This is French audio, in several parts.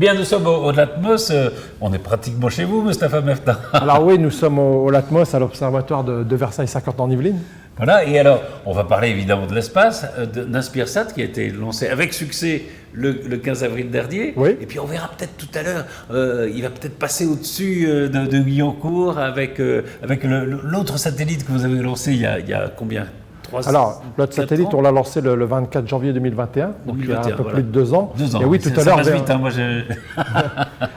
bien, nous sommes au Latmos, on est pratiquement chez vous, Mustapha Merta. Alors oui, nous sommes au Latmos, à l'Observatoire de Versailles 50 en Yvelines. Voilà, et alors, on va parler évidemment de l'espace, d'Inspiresat qui a été lancé avec succès le 15 avril dernier. Oui. Et puis on verra peut-être tout à l'heure, il va peut-être passer au-dessus de Guyancourt avec l'autre satellite que vous avez lancé il y a combien? Alors, notre satellite, on l'a lancé le 24 janvier 2021, donc il y a un peu plus de 2 ans. 2 ans. Et oui, tout à l'heure. Vite, hein, moi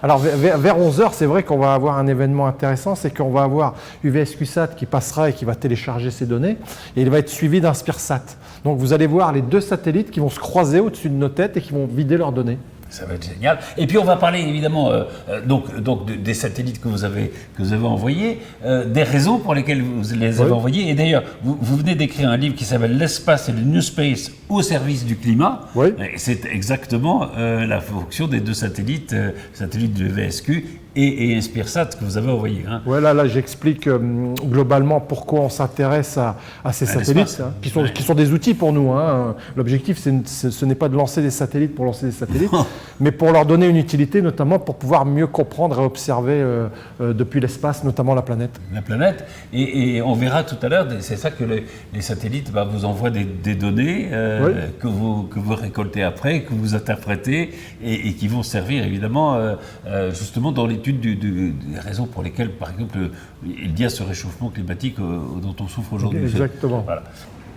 Alors, vers 11h, c'est vrai qu'on va avoir un événement intéressant, c'est qu'on va avoir UVSQSat qui passera et qui va télécharger ces données, et il va être suivi d'Inspiresat. Donc, vous allez voir les 2 satellites qui vont se croiser au-dessus de nos têtes et qui vont vider leurs données. Ça va être génial. Et puis on va parler évidemment des satellites que vous avez envoyés, des raisons pour lesquelles vous les avez envoyés. Et d'ailleurs, vous venez d'écrire un livre qui s'appelle L'espace et le New Space au service du climat. Oui. Et c'est exactement la fonction des 2 satellites, satellites de VSQ et Inspiresat que vous avez envoyés. Hein. Ouais, là j'explique globalement pourquoi on s'intéresse à ces satellites, qui sont des outils pour nous. Hein. L'objectif, ce n'est pas de lancer des satellites pour lancer des satellites, mais pour leur donner une utilité, notamment pour pouvoir mieux comprendre et observer depuis l'espace, notamment la planète. La planète, et on verra tout à l'heure, c'est ça que les satellites vous envoient des données que vous récoltez après, que vous interprétez, et qui vont servir évidemment justement dans l'étude des raisons pour lesquelles, par exemple, il y a ce réchauffement climatique dont on souffre aujourd'hui. Exactement. Voilà.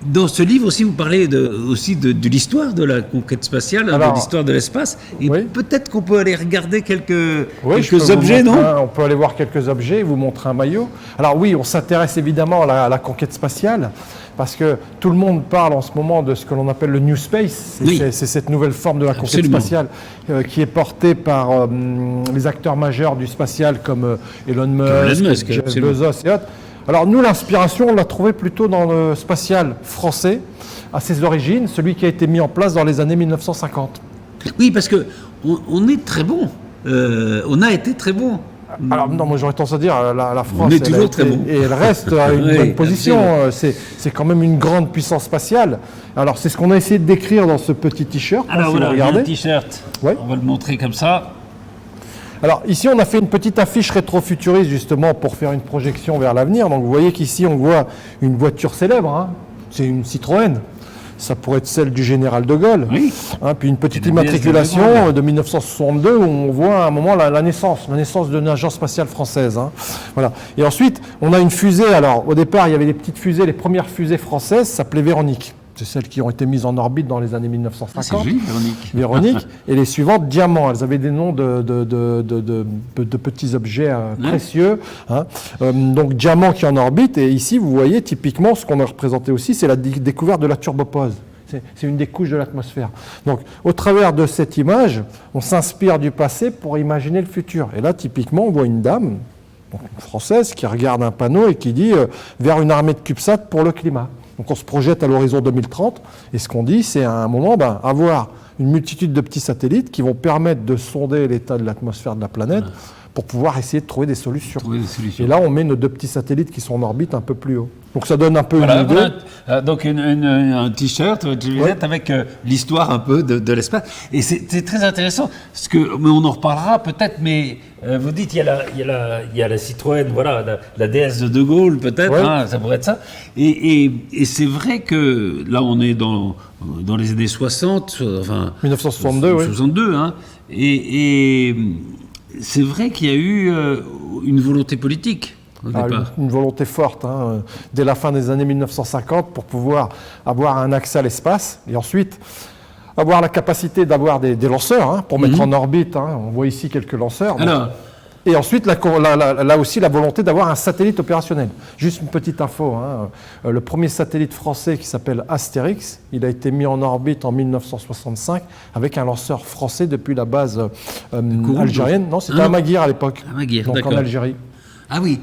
Dans ce livre aussi, vous parlez aussi de l'histoire de la conquête spatiale, de l'histoire de l'espace. Et peut-être qu'on peut aller regarder quelques objets, non? On peut aller voir quelques objets, vous montrer un maillot. Alors oui, on s'intéresse évidemment à la conquête spatiale, parce que tout le monde parle en ce moment de ce que l'on appelle le New Space. C'est cette nouvelle forme de la conquête spatiale qui est portée par les acteurs majeurs du spatial comme Elon Musk, Jeff Bezos et autres. Alors nous, l'inspiration, on l'a trouvée plutôt dans le spatial français, à ses origines, celui qui a été mis en place dans les années 1950. Oui, parce qu'on est très bon. On a été très bon. Alors non, moi j'aurais tendance à dire la France, on est toujours très bon. Et elle reste à une bonne position. C'est quand même une grande puissance spatiale. Alors c'est ce qu'on a essayé de décrire dans ce petit t-shirt. Alors voilà, il y a un t-shirt. Ouais. On va le montrer comme ça. Alors ici on a fait une petite affiche rétro-futuriste justement pour faire une projection vers l'avenir. Donc vous voyez qu'ici on voit une voiture célèbre, hein. C'est une Citroën. Ça pourrait être celle du général de Gaulle. Oui. Hein, puis une petite immatriculation de 1962 où on voit à un moment la naissance d'une agence spatiale française. Hein. Voilà. Et ensuite on a une fusée. Alors au départ il y avait des petites fusées, les premières fusées françaises s'appelaient Véronique. C'est celles qui ont été mises en orbite dans les années 1950. C'est joli, Véronique. Et les suivantes, Diamant. Elles avaient des noms de petits objets précieux. Hein. Donc Diamant qui est en orbite. Et ici, vous voyez, typiquement, ce qu'on a représenté aussi, c'est la découverte de la turbopause. C'est une des couches de l'atmosphère. Donc, au travers de cette image, on s'inspire du passé pour imaginer le futur. Et là, typiquement, on voit une dame, donc une Française, qui regarde un panneau et qui dit « Vers une armée de CubeSat pour le climat ». Donc on se projette à l'horizon 2030, et ce qu'on dit, c'est à un moment avoir une multitude de petits satellites qui vont permettre de sonder l'état de l'atmosphère de la planète pour pouvoir essayer de trouver des solutions. Et là, on met nos 2 petits satellites qui sont en orbite un peu plus haut. Donc ça donne un peu une idée. Voilà. Donc un t-shirt avec l'histoire un peu de l'espace. Et c'est très intéressant, mais on en reparlera peut-être, mais vous dites il y a la Citroën, voilà, la DS de Gaulle peut-être, hein, ça pourrait être ça. Et c'est vrai que là on est dans les années 60, enfin 1962, 62, hein, et c'est vrai qu'il y a eu une volonté politique. Une volonté forte, hein, dès la fin des années 1950 pour pouvoir avoir un accès à l'espace et ensuite avoir la capacité d'avoir des lanceurs pour mettre en orbite. Hein. On voit ici quelques lanceurs. Et ensuite, là aussi, la volonté d'avoir un satellite opérationnel. Juste une petite info. Hein. Le premier satellite français qui s'appelle Astérix, il a été mis en orbite en 1965 avec un lanceur français depuis la base algérienne. Non, c'était Amaguir à l'époque. Donc en Algérie. Ah oui.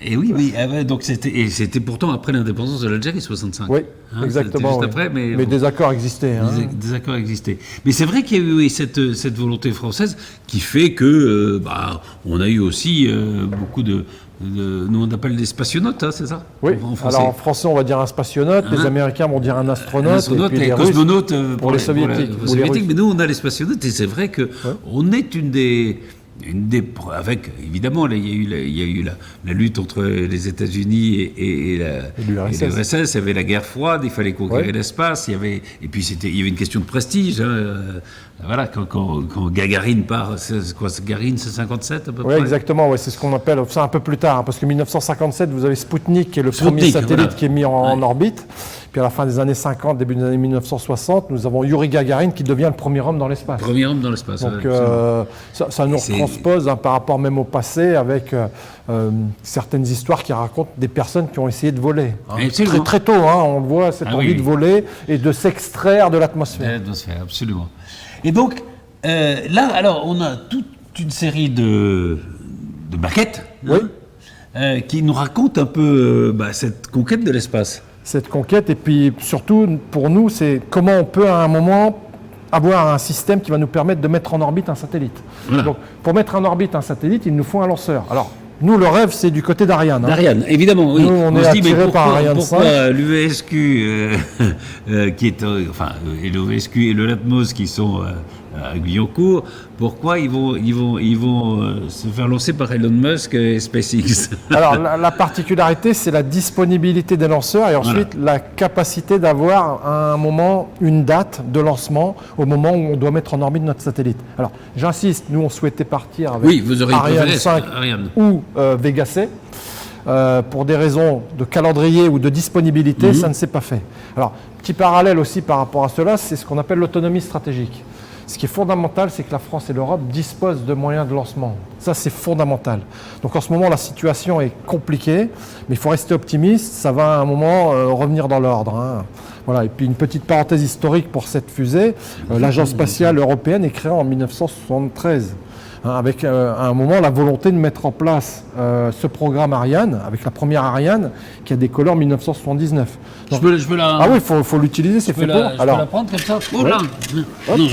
Et oui, donc c'était pourtant après l'indépendance de l'Algérie, 65. Oui, exactement. Juste après, mais des accords existaient. Hein. Des accords existaient. Mais c'est vrai qu'il y a eu cette volonté française qui fait que on a eu aussi beaucoup de nous on appelle des spationautes, hein, c'est ça? Oui, En français. alors en français, on va dire un spationaute, les Américains vont dire un astronaute, Un et puis les Russes cosmonautes pour les soviétiques. pour ou les les soviétiques, Russes. mais nous on a les spationautes et c'est vrai que on est avec évidemment là, il y a eu la lutte entre les États-Unis et l'URSS. Il y avait la guerre froide, il fallait conquérir l'espace. Et puis il y avait une question de prestige. Voilà, quand Gagarine part, c'est quoi, Gagarine, c'est 57 à peu près. Oui, exactement. Ouais, c'est ce qu'on appelle ça un peu plus tard, hein, parce que 1957, vous avez Sputnik qui est le premier satellite qui est mis en orbite. Puis à la fin des années 50, début des années 1960, nous avons Yuri Gagarin qui devient le premier homme dans l'espace. Premier homme dans l'espace. Donc ça nous transpose par rapport même au passé avec certaines histoires qui racontent des personnes qui ont essayé de voler. Hein. Très, très tôt, hein, on voit cette envie de voler et de s'extraire de l'atmosphère. L'atmosphère, absolument. Et donc, là, alors, on a toute une série de maquettes qui nous racontent un peu cette conquête de l'espace. Cette conquête, et puis surtout, pour nous, c'est comment on peut à un moment avoir un système qui va nous permettre de mettre en orbite un satellite. Voilà. Donc, pour mettre en orbite un satellite, il nous faut un lanceur. Alors, nous, le rêve, c'est du côté d'Ariane. Hein. D'Ariane, évidemment, oui. Nous, on est attiré par Ariane 5. Pourquoi l'UVSQ, qui est, et l'UVSQ et le LATMOS qui sont à Guyancourt, pourquoi ils vont se faire lancer par Elon Musk et SpaceX? Alors, la particularité, c'est la disponibilité des lanceurs et ensuite la capacité d'avoir à un moment une date de lancement au moment où on doit mettre en orbite notre satellite. Alors, j'insiste, nous, on souhaitait partir avec Ariane 5 ou Vega C. Pour des raisons de calendrier ou de disponibilité, ça ne s'est pas fait. Alors, petit parallèle aussi par rapport à cela, c'est ce qu'on appelle l'autonomie stratégique. Ce qui est fondamental, c'est que la France et l'Europe disposent de moyens de lancement. Ça, c'est fondamental. Donc en ce moment, la situation est compliquée, mais il faut rester optimiste. Ça va à un moment revenir dans l'ordre. Hein. Voilà. Et puis une petite parenthèse historique pour cette fusée. L'Agence spatiale européenne est créée en 1973. Avec à un moment la volonté de mettre en place ce programme Ariane, avec la première Ariane qui a décollé en 1979. Donc, je peux la... Ah oui, il faut l'utiliser, c'est fait pour. Je peux la prendre comme ça. Oh là non.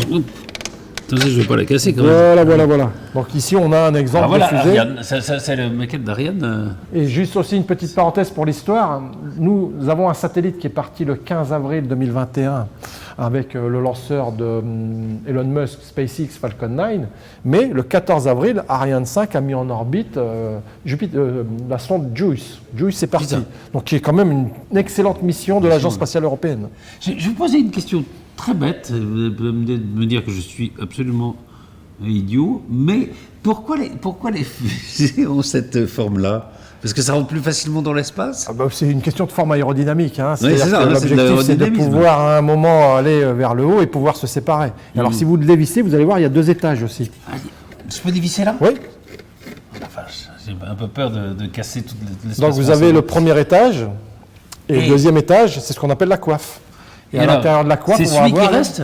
Attendez, je ne vais pas la casser quand même. Voilà. Donc ici, on a un exemple de fusée. C'est la maquette d'Ariane. Et juste aussi une petite parenthèse pour l'histoire. Nous avons un satellite qui est parti le 15 avril 2021 avec le lanceur de Elon Musk, SpaceX Falcon 9. Mais le 14 avril, Ariane 5 a mis en orbite la sonde JUICE. JUICE est parti. Donc qui est quand même une excellente mission de l'Agence spatiale européenne. Je vais vous poser une question très bête, vous pouvez me dire que je suis absolument idiot, mais pourquoi les fusées ont cette forme-là? Parce que ça rentre plus facilement dans l'espace? C'est une question de forme aérodynamique. Hein. Oui, c'est ça, l'objectif, c'est de pouvoir à un moment aller vers le haut et pouvoir se séparer. Alors si vous le dévissez, vous allez voir, il y a 2 étages aussi. Je peux dévisser là? Oui. J'ai un peu peur de casser tout l'espace. Donc vous avez le premier étage et le deuxième étage, c'est ce qu'on appelle la coiffe. Et à l'intérieur de la coiffe, c'est celui qui reste?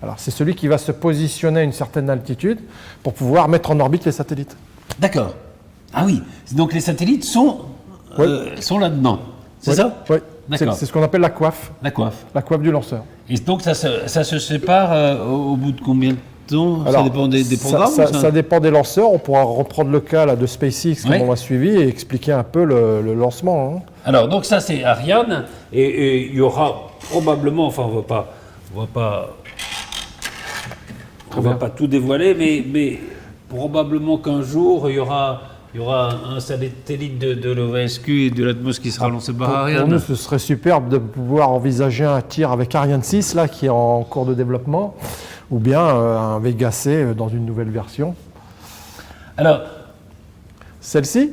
Alors, c'est celui qui va se positionner à une certaine altitude pour pouvoir mettre en orbite les satellites. D'accord. Ah oui, donc les satellites sont là-dedans. C'est ça? Oui, c'est ce qu'on appelle la coiffe. La coiffe. La coiffe du lanceur. Et donc ça se sépare au bout de combien de temps? Alors, ça dépend des programmes? Ça dépend des lanceurs. On pourra reprendre le cas là, de SpaceX comme on l'a suivi et expliquer un peu le lancement. Hein. Alors, donc ça c'est Ariane et il y aura probablement, enfin on va pas tout dévoiler, mais probablement qu'un jour il y aura un satellite de l'OVSQ et de l'Atmos qui sera lancé par Ariane. Pour nous, ce serait superbe de pouvoir envisager un tir avec Ariane 6 là qui est en cours de développement, ou bien un Vega C dans une nouvelle version. Alors, celle-ci.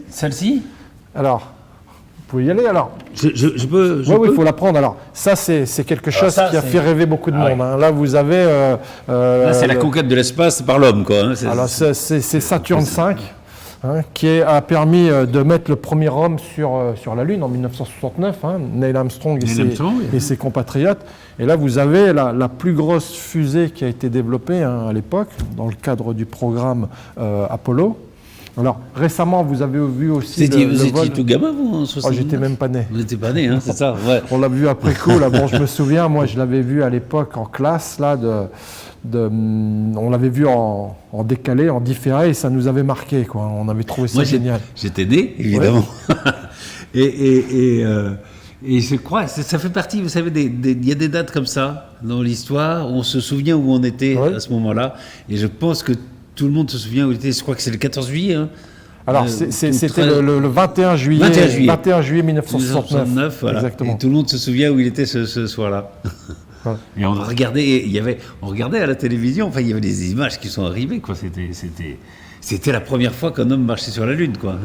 Alors. Vous pouvez y aller alors. Je peux. Oui, il faut la prendre. Alors, ça, c'est quelque chose qui a fait rêver beaucoup de monde. Hein. Là, vous avez. Là, c'est la conquête de l'espace par l'homme, quoi. Hein. Alors, c'est Saturne V qui a permis de mettre le premier homme sur la Lune en 1969. Hein, Neil Armstrong et ses compatriotes. Et là, vous avez la plus grosse fusée qui a été développée à l'époque, dans le cadre du programme Apollo. Alors, récemment, vous avez vu aussi vous étiez tout gamin, vous, en 69? J'étais même pas né. Vous n'étiez pas né, hein, c'est ça, ouais. On l'a vu après coup, là. Bon, je me souviens, moi, je l'avais vu à l'époque en classe, là, on l'avait vu en décalé, en différé, et ça nous avait marqué, quoi. On avait trouvé ça génial. J'étais né, évidemment. Et je crois, ça fait partie, vous savez, il y a des dates comme ça dans l'histoire où on se souvient où on était à ce moment-là. Et je pense que tout le monde se souvient où il était. Je crois que c'est le 14 juillet. Hein. Alors, c'était le 21 juillet 1969. Voilà. Exactement. Et tout le monde se souvient où il était ce soir-là. Voilà. Et on regardait à la télévision, enfin, il y avait des images qui sont arrivées, quoi. C'était la première fois qu'un homme marchait sur la Lune, quoi.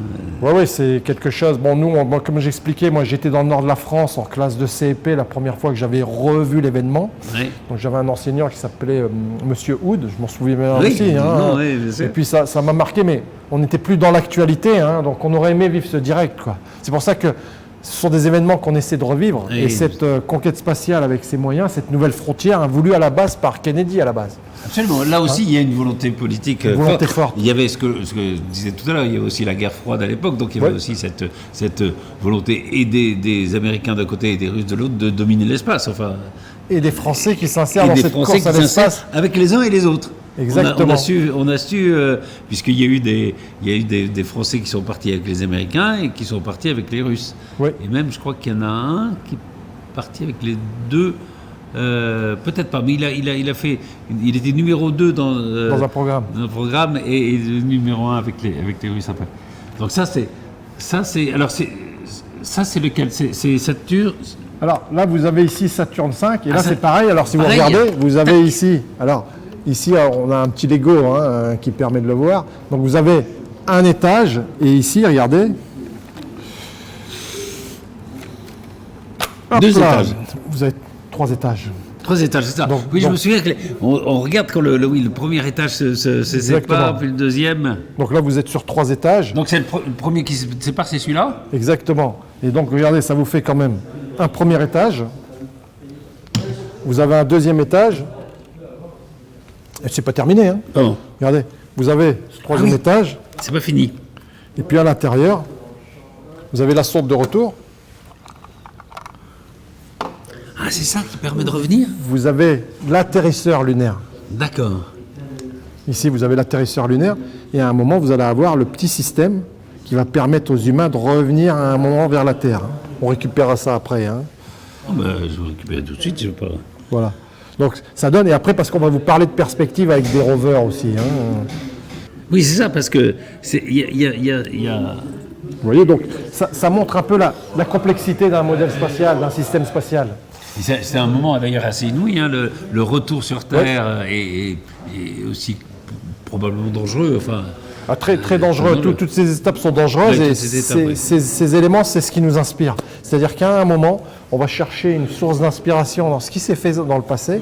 Oui, c'est quelque chose. Bon, nous, comme j'expliquais, moi, j'étais dans le nord de la France en classe de CEP la première fois que j'avais revu l'événement. Oui. Donc, j'avais un enseignant qui s'appelait Monsieur Houd, je m'en souviens bien aussi. Et puis, ça m'a marqué, mais on n'était plus dans l'actualité, hein, donc on aurait aimé vivre ce direct, quoi. C'est pour ça que ce sont des événements qu'on essaie de revivre. Et cette conquête spatiale avec ses moyens, cette nouvelle frontière, voulue à la base par Kennedy à la base. Absolument. Là aussi, il y a une volonté politique forte. Il y avait ce que je disais tout à l'heure, il y avait aussi la guerre froide à l'époque, donc il y avait aussi cette volonté et des Américains d'un côté et des Russes de l'autre de dominer l'espace. Enfin, et des Français qui s'insèrent dans cette course à l'espace. Avec les uns et les autres. Exactement. On a su puisqu'il y a eu des Français qui sont partis avec les Américains et qui sont partis avec les Russes. Oui. Et même, je crois qu'il y en a un qui est parti avec les deux. Peut-être pas, mais il était numéro 2 dans un programme et numéro 1 avec les Russes après. Donc ça c'est lequel? C'est Saturne. Alors là vous avez ici Saturne 5 et là c'est pareil. Alors si vous regardez, vous avez ici. Alors ici on a un petit Lego qui permet de le voir. Donc vous avez un étage et ici regardez. Deux étages. Vous avez 3 étages. 3 étages, c'est ça. Donc, je me souviens qu'on regarde quand le premier étage se sépare, puis le deuxième. Donc là, vous êtes sur 3 étages. Donc c'est le premier qui se sépare, c'est celui-là? Exactement. Et donc, regardez, ça vous fait quand même un premier étage. Vous avez un deuxième étage. Et c'est pas terminé, hein. Oh. Regardez, vous avez ce troisième étage. C'est pas fini. Et puis à l'intérieur, vous avez la sonde de retour. Ah, c'est ça qui permet de revenir? Vous avez l'atterrisseur lunaire. D'accord. Ici, vous avez l'atterrisseur lunaire. Et à un moment, vous allez avoir le petit système qui va permettre aux humains de revenir à un moment vers la Terre. On récupérera ça après. Hein. Oh ben, je vais récupérer tout de suite, je veux pas. Voilà. Donc, ça donne... Et après, parce qu'on va vous parler de perspective avec des rovers aussi. Hein. Oui, c'est ça, parce que... Il y a... Vous voyez, donc, ça montre un peu la complexité d'un modèle spatial, d'un système spatial. C'est un moment d'ailleurs assez inouï, hein, le retour sur Terre est aussi probablement dangereux. Enfin, très, très dangereux. Toutes ces étapes sont dangereuses et ces éléments, c'est ce qui nous inspire. C'est-à-dire qu'à un moment, on va chercher une source d'inspiration dans ce qui s'est fait dans le passé.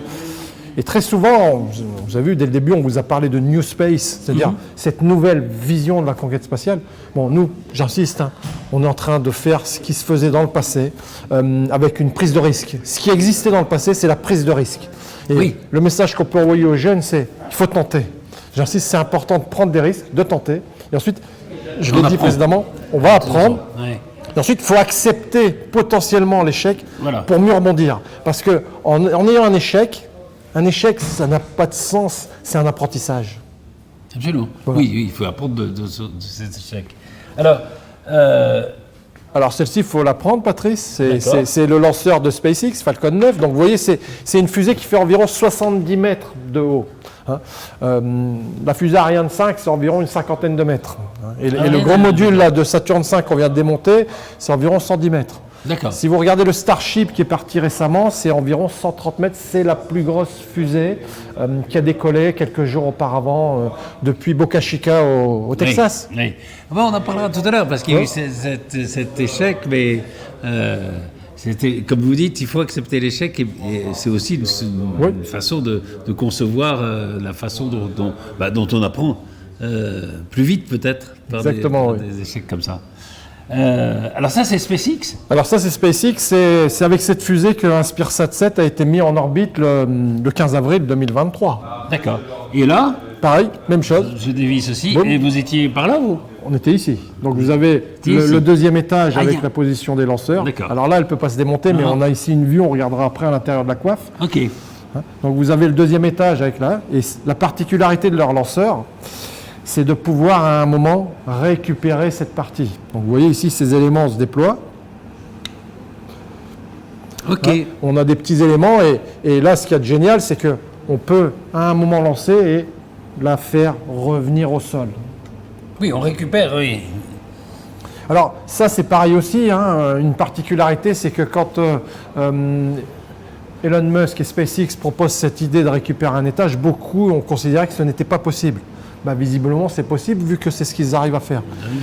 Et très souvent, vous avez vu, dès le début, on vous a parlé de New Space, c'est-à-dire cette nouvelle vision de la conquête spatiale. Bon, nous, j'insiste, hein, on est en train de faire ce qui se faisait dans le passé, avec une prise de risque. Ce qui existait dans le passé, c'est la prise de risque. Et le message qu'on peut envoyer aux jeunes, c'est il faut tenter. J'insiste, c'est important de prendre des risques, de tenter. Et ensuite, je l'ai dit précédemment, on va apprendre. Et ensuite, il faut accepter potentiellement l'échec pour mieux rebondir. Parce qu'en ayant un échec, ça n'a pas de sens, c'est un apprentissage. Absolument. Voilà. Oui, il faut apprendre de cet échec. Alors celle-ci, il faut l'apprendre, Patrice. C'est le lanceur de SpaceX, Falcon 9. Donc vous voyez, c'est une fusée qui fait environ 70 mètres de haut. Hein. La fusée Ariane 5, c'est environ une cinquantaine de mètres. Hein. Et le gros module là, de Saturne 5 qu'on vient de démonter, c'est environ 110 mètres. Si vous regardez le Starship qui est parti récemment, c'est environ 130 mètres. C'est la plus grosse fusée qui a décollé quelques jours auparavant depuis Boca Chica au Texas. Oui. Bon, on en parlera tout à l'heure parce qu'il y a eu cet échec, mais c'était, comme vous dites, il faut accepter l'échec et c'est aussi une façon de concevoir la façon dont on apprend plus vite peut-être par des échecs comme ça. Alors ça, c'est SpaceX? Alors ça, c'est SpaceX. C'est avec cette fusée que l'Inspiresat 7 a été mis en orbite le 15 avril 2023. D'accord. Et là? Pareil, même chose. Je dévisse aussi. Bon. Et vous étiez par là, vous? On était ici. Donc vous avez le deuxième étage avec la position des lanceurs. Alors là, elle ne peut pas se démonter, mais on a ici une vue. On regardera après à l'intérieur de la coiffe. OK. Donc vous avez le deuxième étage avec là, et la particularité de leur lanceur, c'est de pouvoir à un moment récupérer cette partie. Donc vous voyez ici, ces éléments se déploient. Ok. On a des petits éléments, et là, ce qu'il y a de génial, c'est qu'on peut à un moment lancer et la faire revenir au sol. Oui, on récupère, oui. Alors ça, c'est pareil aussi, hein, une particularité, c'est que quand Elon Musk et SpaceX proposent cette idée de récupérer un étage, beaucoup ont considéré que ce n'était pas possible. Bah, visiblement, c'est possible vu que c'est ce qu'ils arrivent à faire.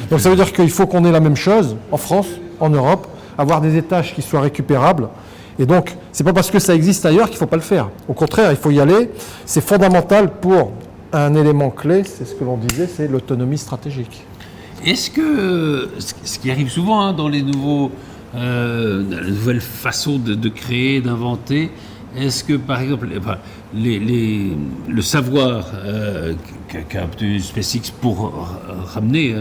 Donc ça veut dire qu'il faut qu'on ait la même chose en France, en Europe, avoir des étages qui soient récupérables. Et donc, c'est pas parce que ça existe ailleurs qu'il ne faut pas le faire. Au contraire, il faut y aller. C'est fondamental pour un élément clé, c'est ce que l'on disait, c'est l'autonomie stratégique. Est-ce que, ce qui arrive souvent hein, dans les nouvelles façons de créer, d'inventer, est-ce que par exemple le savoir qu'a obtenu SpaceX pour ramener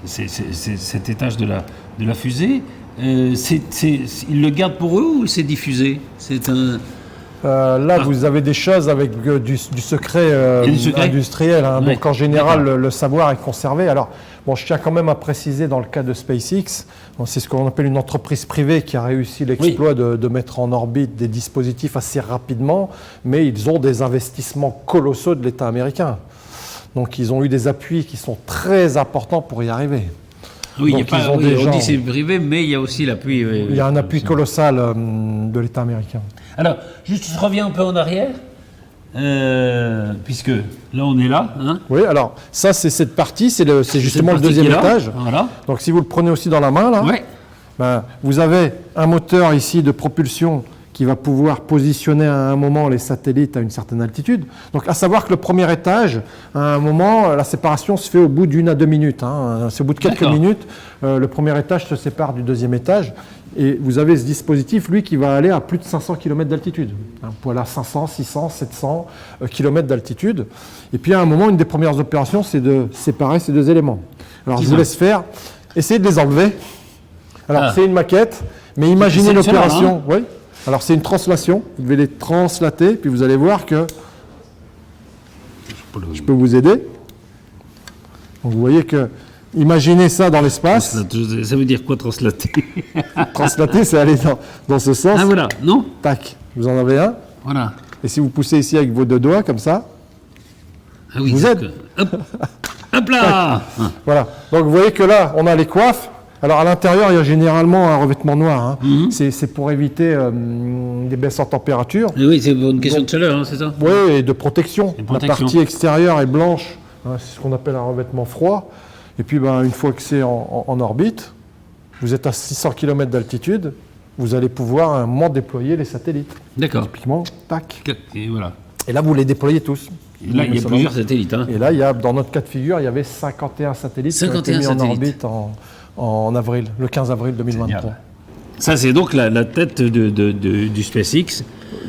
cet étage de la fusée, ils le gardent pour eux ou c'est diffusé? Vous avez des choses avec du secret industriel. Hein. Ouais. Donc, en général, le savoir est conservé. Alors, bon, je tiens quand même à préciser dans le cas de SpaceX, c'est ce qu'on appelle une entreprise privée qui a réussi l'exploit de mettre en orbite des dispositifs assez rapidement, mais ils ont des investissements colossaux de l'État américain. Donc, ils ont eu des appuis qui sont très importants pour y arriver. Oui, Donc, on dit c'est privé, mais il y a aussi l'appui. Il y a un appui colossal de l'État américain. Alors, juste, je reviens un peu en arrière, puisque là, on est là. Hein. Oui, alors, ça, c'est cette partie, c'est justement le deuxième étage. Voilà. Donc, si vous le prenez aussi dans la main, là, ben, vous avez un moteur ici de propulsion qui va pouvoir positionner à un moment les satellites à une certaine altitude. Donc, à savoir que le premier étage, à un moment, la séparation se fait au bout d'1 à 2 minutes. Hein. C'est au bout de quelques minutes, le premier étage se sépare du deuxième étage. Et vous avez ce dispositif, lui, qui va aller à plus de 500 km d'altitude. Pour aller à 500, 600, 700 km d'altitude. Et puis, à un moment, une des premières opérations, c'est de séparer ces deux éléments. Alors, je vous laisse faire. Essayez de les enlever. Alors, c'est une maquette, mais imaginez l'opération. Hein. Oui. Alors, c'est une translation. Vous devez les translater, puis vous allez voir que je peux vous aider. Donc, vous voyez que, imaginez ça dans l'espace. Ça veut dire quoi, translater? Translater, c'est aller dans ce sens. Ah, voilà, non? Tac, vous en avez un. Voilà. Et si vous poussez ici avec vos deux doigts, comme ça, ah oui, je vous aide. Hop là. Voilà. Donc, vous voyez que là, on a les coiffes. Alors, à l'intérieur, il y a généralement un revêtement noir. Hein. C'est pour éviter des baisses en température. Et oui, c'est une question de chaleur, hein, c'est ça? Oui, et de protection. La partie extérieure est blanche. Hein, c'est ce qu'on appelle un revêtement froid. Et puis, une fois que c'est en orbite, vous êtes à 600 km d'altitude, vous allez pouvoir à un moment déployer les satellites. D'accord. Typiquement, tac. Et voilà. Et là, vous les déployez tous. Et là, il y a plusieurs satellites. Hein. Et là, dans notre cas de figure, il y avait 51 satellites qui ont été mis en orbite en avril, le 15 avril 2023. Ça, c'est donc la tête du SpaceX.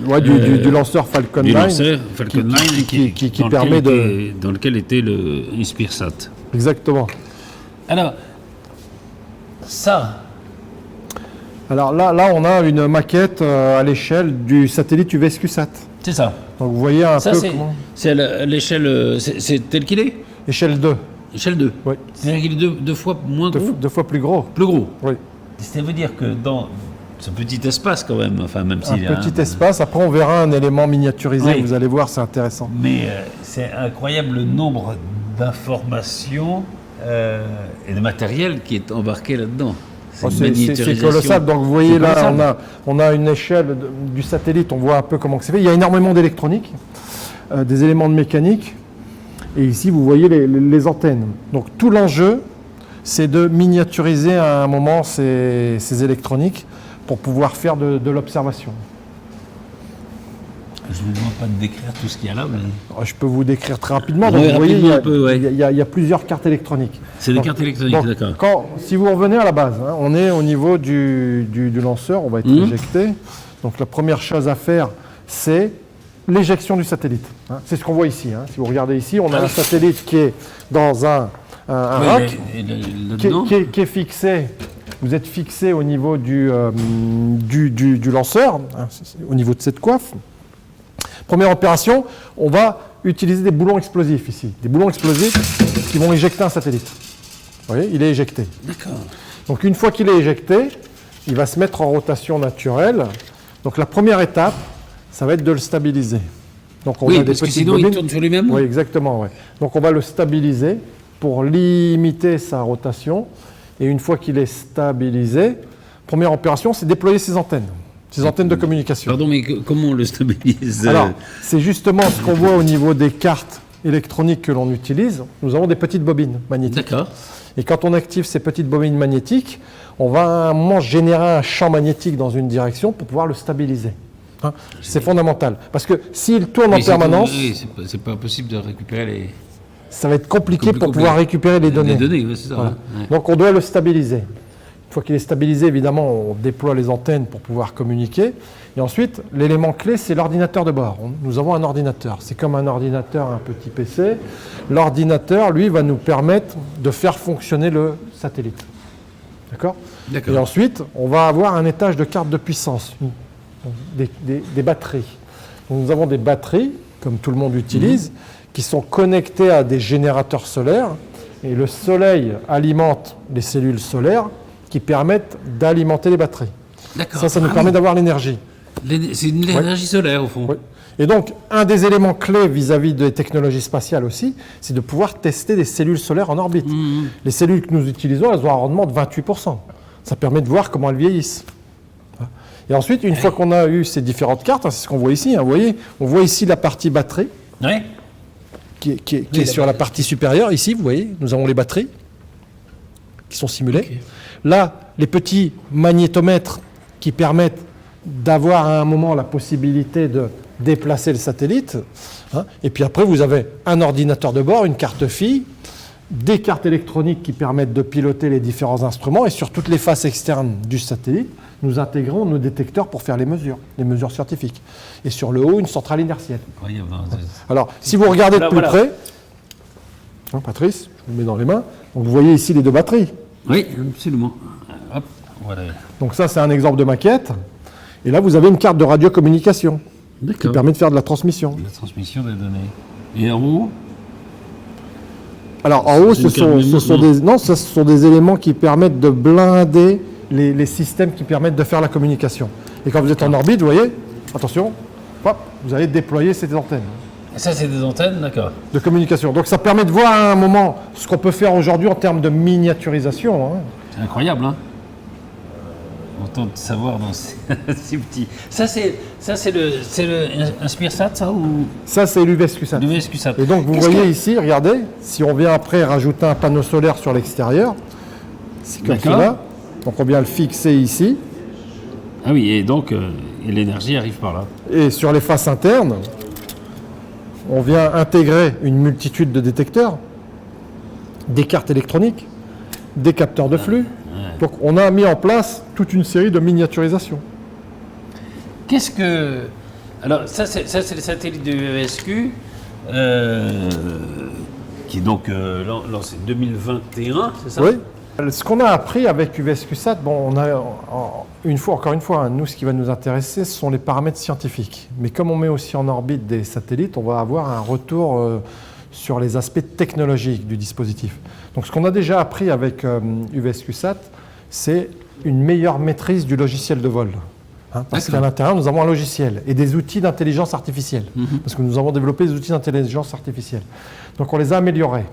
Ouais, du lanceur Falcon 9. Du lanceur Falcon 9 qui permet dans lequel était le Inspiresat. Exactement. Alors, ça. Alors là, on a une maquette à l'échelle du satellite UVSQ-SAT. C'est ça. Donc vous voyez un peu comment... C'est à l'échelle... C'est tel qu'il est? Échelle 2. Échelle 2. Oui. C'est-à-dire qu'il est deux fois moins gros? Deux fois plus gros. Plus gros. Oui. Ça veut dire que dans ce petit espace quand même, enfin même s'il y a un petit espace, après on verra un élément miniaturisé, vous allez voir, c'est intéressant. Mais c'est incroyable le nombre d'informations et de matériel qui est embarqué là-dedans. C'est colossal. Donc vous voyez là, on a une échelle du satellite, on voit un peu comment c'est fait. Il y a énormément d'électronique, des éléments de mécanique. Et ici, vous voyez les antennes. Donc tout l'enjeu, c'est de miniaturiser à un moment ces électroniques pour pouvoir faire de l'observation. Je ne vous demande pas de décrire tout ce qu'il y a là, mais... Je peux vous décrire très rapidement. Donc, vous voyez, il y a plusieurs cartes électroniques. C'est des cartes électroniques, d'accord. Si vous revenez à la base, hein, on est au niveau du lanceur, on va être éjecté. Donc la première chose à faire, c'est l'éjection du satellite. Hein. C'est ce qu'on voit ici. Hein. Si vous regardez ici, on a un satellite qui est dans un rack, qui est fixé. Vous êtes fixé au niveau du lanceur, hein, au niveau de cette coiffe. Première opération, on va utiliser des boulons explosifs ici. Des boulons explosifs qui vont éjecter un satellite. Vous voyez, il est éjecté. D'accord. Donc une fois qu'il est éjecté, il va se mettre en rotation naturelle. Donc la première étape, ça va être de le stabiliser. Donc on Oui, a des parce que petites sinon, il bobines. tourne sur lui-même. Oui, exactement. Ouais. Donc on va le stabiliser pour limiter sa rotation. Et une fois qu'il est stabilisé, première opération, c'est déployer ses antennes de communication. Pardon, mais comment on le stabilise? Alors, c'est justement ce qu'on voit au niveau des cartes électroniques que l'on utilise. Nous avons des petites bobines magnétiques. D'accord. Et quand on active ces petites bobines magnétiques, on va à un moment générer un champ magnétique dans une direction pour pouvoir le stabiliser. Hein, c'est fondamental. Parce que s'il tourne en permanence, c'est pas possible de récupérer les... ça va être compliqué pour pouvoir récupérer les données. Les données, oui, c'est ça. Voilà. Ouais. Donc on doit le stabiliser. Une fois qu'il est stabilisé, évidemment, on déploie les antennes pour pouvoir communiquer. Et ensuite, l'élément clé, c'est l'ordinateur de bord. Nous avons un ordinateur. C'est comme un ordinateur, un petit PC. L'ordinateur, lui, va nous permettre de faire fonctionner le satellite. D'accord ? Et ensuite, on va avoir un étage de carte de puissance, des batteries. Donc, nous avons des batteries, comme tout le monde utilise, qui sont connectées à des générateurs solaires. Et le soleil alimente les cellules solaires qui permettent d'alimenter les batteries. D'accord. Ça nous permet d'avoir l'énergie. C'est une énergie solaire, au fond. Oui. Et donc, un des éléments clés vis-à-vis des technologies spatiales aussi, c'est de pouvoir tester des cellules solaires en orbite. Les cellules que nous utilisons, elles ont un rendement de 28%. Ça permet de voir comment elles vieillissent. Et ensuite, une fois qu'on a eu ces différentes cartes, c'est ce qu'on voit ici, vous voyez, on voit ici la partie batterie, qui est sur la partie supérieure. Ici, vous voyez, nous avons les batteries qui sont simulées. Okay. Là, les petits magnétomètres qui permettent d'avoir à un moment la possibilité de déplacer le satellite. Hein. Et puis après, vous avez un ordinateur de bord, une carte fille, des cartes électroniques qui permettent de piloter les différents instruments. Et sur toutes les faces externes du satellite, nous intégrons nos détecteurs pour faire les mesures scientifiques. Et sur le haut, une centrale inertielle. Incroyable. Alors, si vous regardez de plus près, hein, Patrice, je vous le mets dans les mains, donc vous voyez ici les deux batteries. Oui, absolument. Hop, voilà. Donc ça, c'est un exemple de maquette. Et là, vous avez une carte de radiocommunication qui permet de faire de la transmission. La transmission des données. Et en haut? Alors, en haut, ce sont des éléments qui permettent de blinder les systèmes qui permettent de faire la communication. Et quand vous êtes en orbite, vous voyez, attention, hop, vous allez déployer ces antennes. Et ça, c'est des antennes, d'accord. De communication. Donc, ça permet de voir à un moment ce qu'on peut faire aujourd'hui en termes de miniaturisation. Hein. C'est incroyable, hein. Autant de savoir dans ces petits... Ça, c'est le Inspiresat, ça ou... Ça, c'est l'UVSQSat. L'UVSQSat. Et donc, vous voyez ici, regardez, si on vient après rajouter un panneau solaire sur l'extérieur, c'est comme cela. Donc, on vient le fixer ici. Ah oui, et donc, l'énergie arrive par là. Et sur les faces internes, on vient intégrer une multitude de détecteurs, des cartes électroniques, des capteurs de flux. Donc on a mis en place toute une série de miniaturisations. Qu'est-ce que... Alors ça c'est le satellite de l'UVSQ, qui est donc lancé 2021, c'est ça? Oui. Ce qu'on a appris avec UVSQSat, bon, on a encore une fois, hein, nous ce qui va nous intéresser, ce sont les paramètres scientifiques. Mais comme on met aussi en orbite des satellites, on va avoir un retour sur les aspects technologiques du dispositif. Donc ce qu'on a déjà appris avec UVSQSat, c'est une meilleure maîtrise du logiciel de vol. Hein, parce qu'à l'intérieur, nous avons un logiciel et des outils d'intelligence artificielle. Parce que nous avons développé des outils d'intelligence artificielle. Donc on les a améliorés.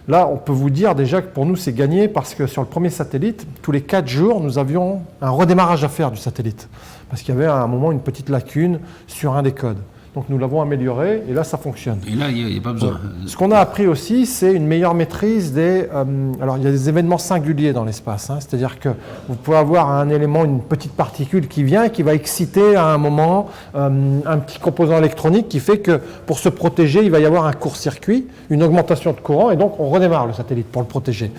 Là, on peut vous dire déjà que pour nous, c'est gagné parce que sur le premier satellite, tous les 4 jours, nous avions un redémarrage à faire du satellite. Parce qu'il y avait à un moment une petite lacune sur un des codes. Donc nous l'avons amélioré et là ça fonctionne. Et là il n'y a pas besoin. Ce qu'on a appris aussi, c'est une meilleure maîtrise des... alors il y a des événements singuliers dans l'espace. Hein, c'est-à-dire que vous pouvez avoir un élément, une petite particule qui vient et qui va exciter à un moment un petit composant électronique qui fait que pour se protéger, il va y avoir un court-circuit, une augmentation de courant et donc on redémarre le satellite pour le protéger.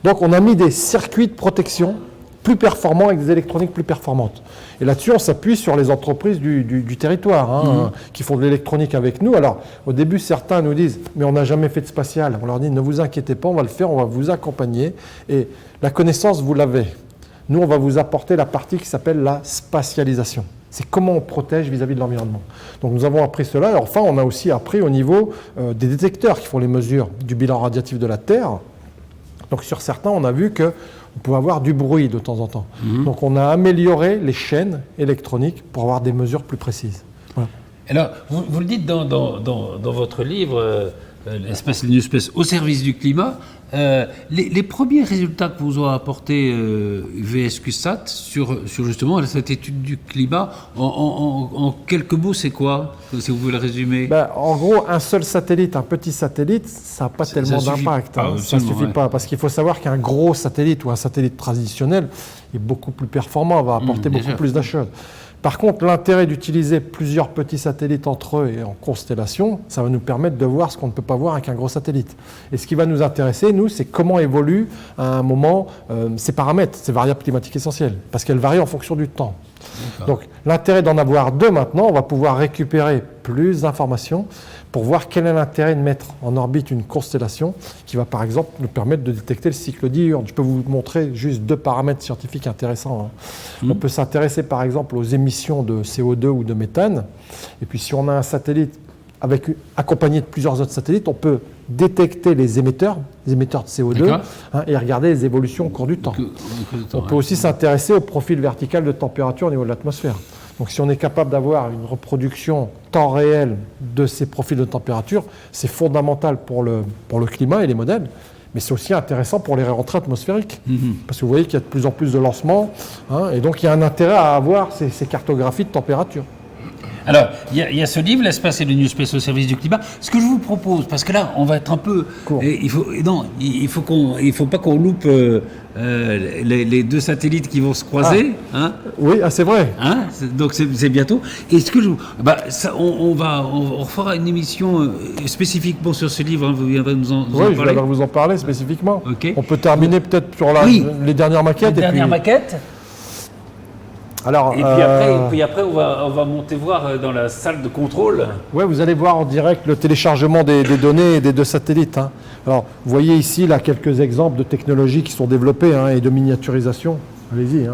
Donc on a mis des circuits de protection plus performants avec des électroniques plus performantes. Et là-dessus, on s'appuie sur les entreprises du territoire hein, qui font de l'électronique avec nous. Alors, au début, certains nous disent « mais on n'a jamais fait de spatial ». On leur dit « ne vous inquiétez pas, on va le faire, on va vous accompagner. » Et la connaissance, vous l'avez. Nous, on va vous apporter la partie qui s'appelle la spatialisation. c'est comment on protège vis-à-vis de l'environnement. Donc nous avons appris cela, et enfin on a aussi appris au niveau des détecteurs qui font les mesures du bilan radiatif de la Terre. Donc sur certains, on a vu qu'on pouvait avoir du bruit de temps en temps. Donc on a amélioré les chaînes électroniques pour avoir des mesures plus précises. Voilà. Alors, vous le dites dans votre livre, L'espace et l'espèce au service du climat, les premiers résultats que vous ont apportés VSQSat sur justement cette étude du climat, en quelques mots, c'est quoi, si vous voulez le résumer? En gros, un seul satellite, un petit satellite, ça n'a pas tellement d'impact. Ça ne suffit pas, parce qu'il faut savoir qu'un gros satellite ou un satellite traditionnel est beaucoup plus performant, va apporter beaucoup plus de choses. Par contre, l'intérêt d'utiliser plusieurs petits satellites entre eux et en constellation, ça va nous permettre de voir ce qu'on ne peut pas voir avec un gros satellite. Et ce qui va nous intéresser, nous, c'est comment évoluent à un moment ces paramètres, ces variables climatiques essentielles, parce qu'elles varient en fonction du temps. Donc l'intérêt d'en avoir deux maintenant, on va pouvoir récupérer plus d'informations pour voir quel est l'intérêt de mettre en orbite une constellation qui va par exemple nous permettre de détecter le cycle diurne. Je peux vous montrer juste deux paramètres scientifiques intéressants. On peut s'intéresser par exemple aux émissions de CO2 ou de méthane. Et puis si on a un satellite accompagné de plusieurs autres satellites, on peut détecter les émetteurs de CO2 et regarder les évolutions au cours du temps. On peut aussi s'intéresser au profil vertical de température au niveau de l'atmosphère. Donc si on est capable d'avoir une reproduction temps réel de ces profils de température, c'est fondamental pour le climat et les modèles, mais c'est aussi intéressant pour les rentrées atmosphériques. Parce que vous voyez qu'il y a de plus en plus de lancements, et donc il y a un intérêt à avoir ces cartographies de température. Alors, il y a ce livre, L'espace et le New Space au service du climat. Ce que je vous propose, parce que là, on va être un peu... Il faut pas qu'on loupe les deux satellites qui vont se croiser. Oui, c'est vrai. Donc c'est bientôt. Est-ce que on refera une émission spécifiquement sur ce livre. Vous viendrez nous en parler. Oui, je vais vous en parler spécifiquement. Okay. On peut terminer peut-être sur les dernières maquettes. Maquettes. Alors, et puis après, on va monter voir dans la salle de contrôle. Oui, vous allez voir en direct le téléchargement des données des deux satellites. Alors, vous voyez ici là, quelques exemples de technologies qui sont développées et de miniaturisation. Allez-y.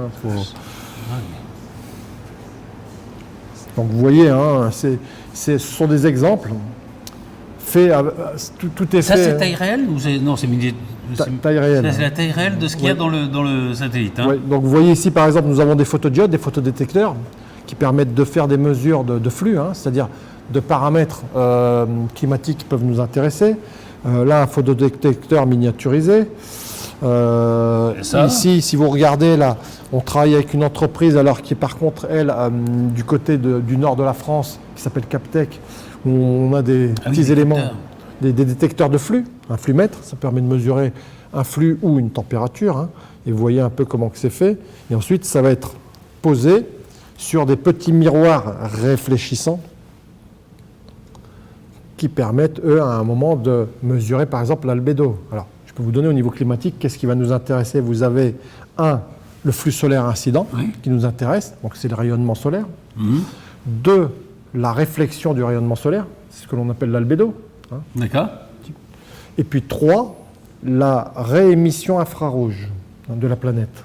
Donc, vous voyez, ce sont des exemples faits. Tout est ça, fait. Ça, c'est taille réelle ou non, c'est taille réelle. C'est la taille réelle de ce qu'il y a dans le satellite. Oui, donc vous voyez ici par exemple nous avons des photodiodes, des photodétecteurs qui permettent de faire des mesures de flux, c'est-à-dire de paramètres climatiques qui peuvent nous intéresser. Là un photodétecteur miniaturisé. Ici, si vous regardez là, on travaille avec une entreprise alors qui est par contre elle du côté du nord de la France qui s'appelle Captec, où on a des petits éléments. Des détecteurs de flux, un flux-mètre, ça permet de mesurer un flux ou une température, et vous voyez un peu comment c'est fait. Et ensuite, ça va être posé sur des petits miroirs réfléchissants qui permettent, eux, à un moment, de mesurer, par exemple, l'albédo. Alors, je peux vous donner au niveau climatique, qu'est-ce qui va nous intéresser? Vous avez, le flux solaire incident, qui nous intéresse, donc c'est le rayonnement solaire. 2, la réflexion du rayonnement solaire, c'est ce que l'on appelle l'albédo. D'accord. Et puis 3, la réémission infrarouge de la planète.